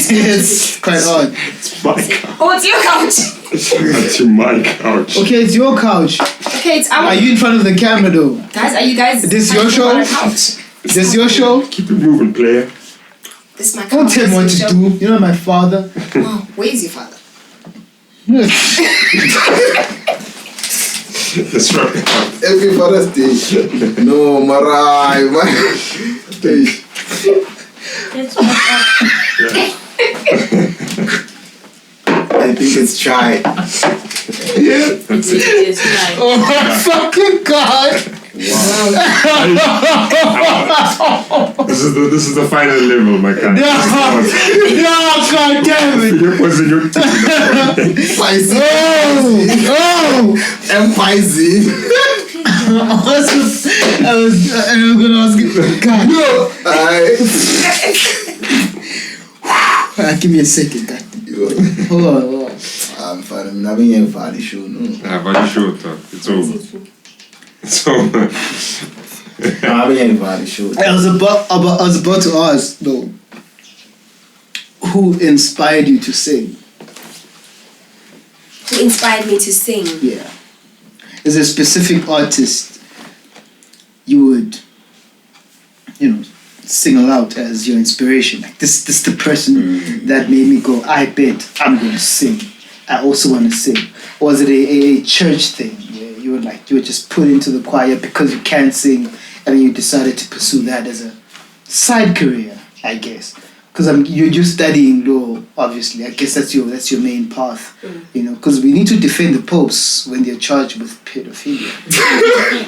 It's quite odd. It's my couch. Oh, it's your couch. That's my couch. Okay, it's your couch. Okay, it's our. Are you in front of the camera though? Guys, are you guys? This your fighting show? on a couch? This your show? Keep it moving, player. This is my Don't tell me what to show. do. You're not my father. Oh, where's your father? Let's wrap it up. Happy Father's Day. No, Marai, man. Hey. Let's wrap up. I think it's chai. That's it. It's like, Oh my fucking god! This is the final level, my guy. No, god damn it! Philip was in your Spicy. Oh! Spicy. I was gonna ask you. God, No. give me a second, God. Hold on. I'm fine. I'm not being funny show. No. Very short. It's over. It's over. I'm being funny show. I was about to ask though. Who inspired you to sing? Who inspired me to sing? Yeah. Is there a specific artist you would, sing aloud as your inspiration? Like this is the person that made me go, I bet I'm going to sing. I also want to sing. Or was it a church thing where you were just put into the choir because you can't sing, and then you decided to pursue that as a side career, I guess? Because you're studying law, obviously. I guess that's your main path, because we need to defend the popes when they're charged with pedophilia.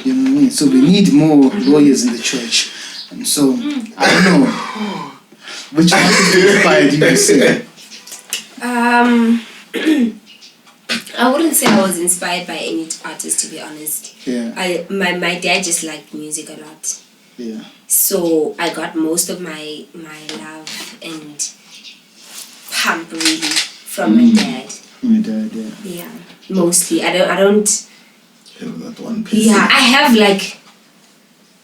You know what I mean? So we need more lawyers in the church. And so, I don't know. Which artist inspired you to sing? I wouldn't say I was inspired by any artist, to be honest. Yeah. My dad just liked music a lot. Yeah. So I got most of my love and pump really from my dad. My dad, yeah. Yeah, mostly. I don't. That one piece. Yeah, I have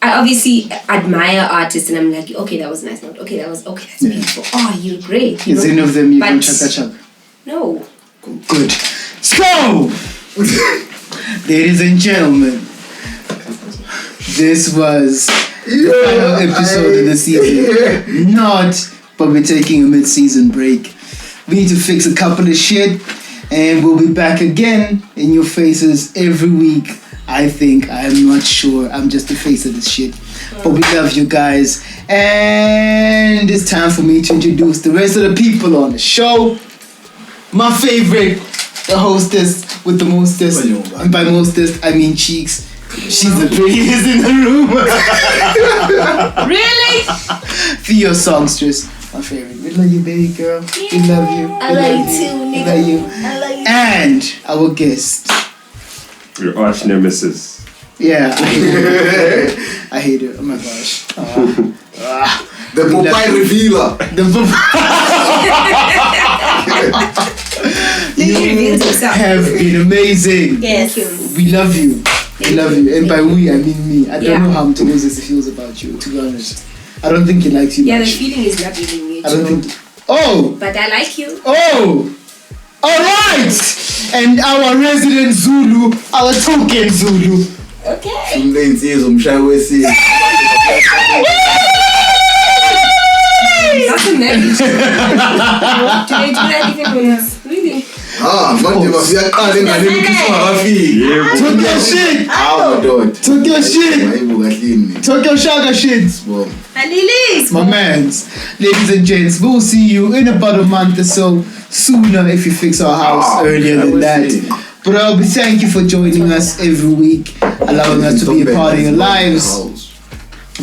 I obviously admire artists, and I'm like, okay, that was a nice note. Okay, that's beautiful. Oh, you're great. Is any of them you can But- chaka? No. Good. So, ladies and gentlemen, this was the final episode of the season. But we're taking a mid-season break. We need to fix a couple of shit, and we'll be back again in your faces every week. I think. I'm not sure. I'm just the face of this shit. But we love you guys. And it's time for me to introduce the rest of the people on the show. My favorite, the hostess with the mostest. And by mostest, I mean Cheeks. She's the prettiest in the room. really? Theo Songstress, my favorite. We love you, baby girl. We love you. I love you too, nigga. We love you. I love you. And our guest. Your arch nemesis. Yeah, I hate her. Oh my gosh. The Popeye revealer. You have been amazing. Yes. We love you. We love you. And by we, I mean me. I don't know how Mthokozisi feels about you, to be honest. I don't think he likes you Yeah, the much. feeling is not really I don't mutual. think... Oh! But I like you. Oh! Alright! And our resident Zulu, our token Zulu. Okay. Umlenzizo umshayi wesizwe. That's a marriage. Do they do that even when it's really? Manje bafiyaqala enganeni kusungakafiki. Talk your shit! Hawu madoda. Talk your shit! Hayibuka hlini. Talk your shaka shit! Sibona. Alilis. My mans. Ladies and gents, we'll see you in about a month or so sooner if you fix our house earlier than that. But we thank you for joining us every week, allowing us to be a part of your lives.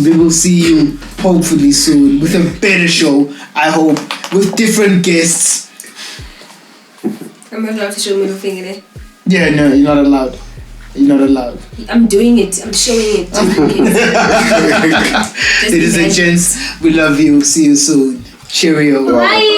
We will see you hopefully soon with a better show, I hope, with different guests. I'm not allowed to show middle finger there. Yeah, no, you're not allowed. You're not allowed. I'm doing it. I'm showing it to the kids. Ladies and gents, we love you. See you soon. Cheerio. Bye.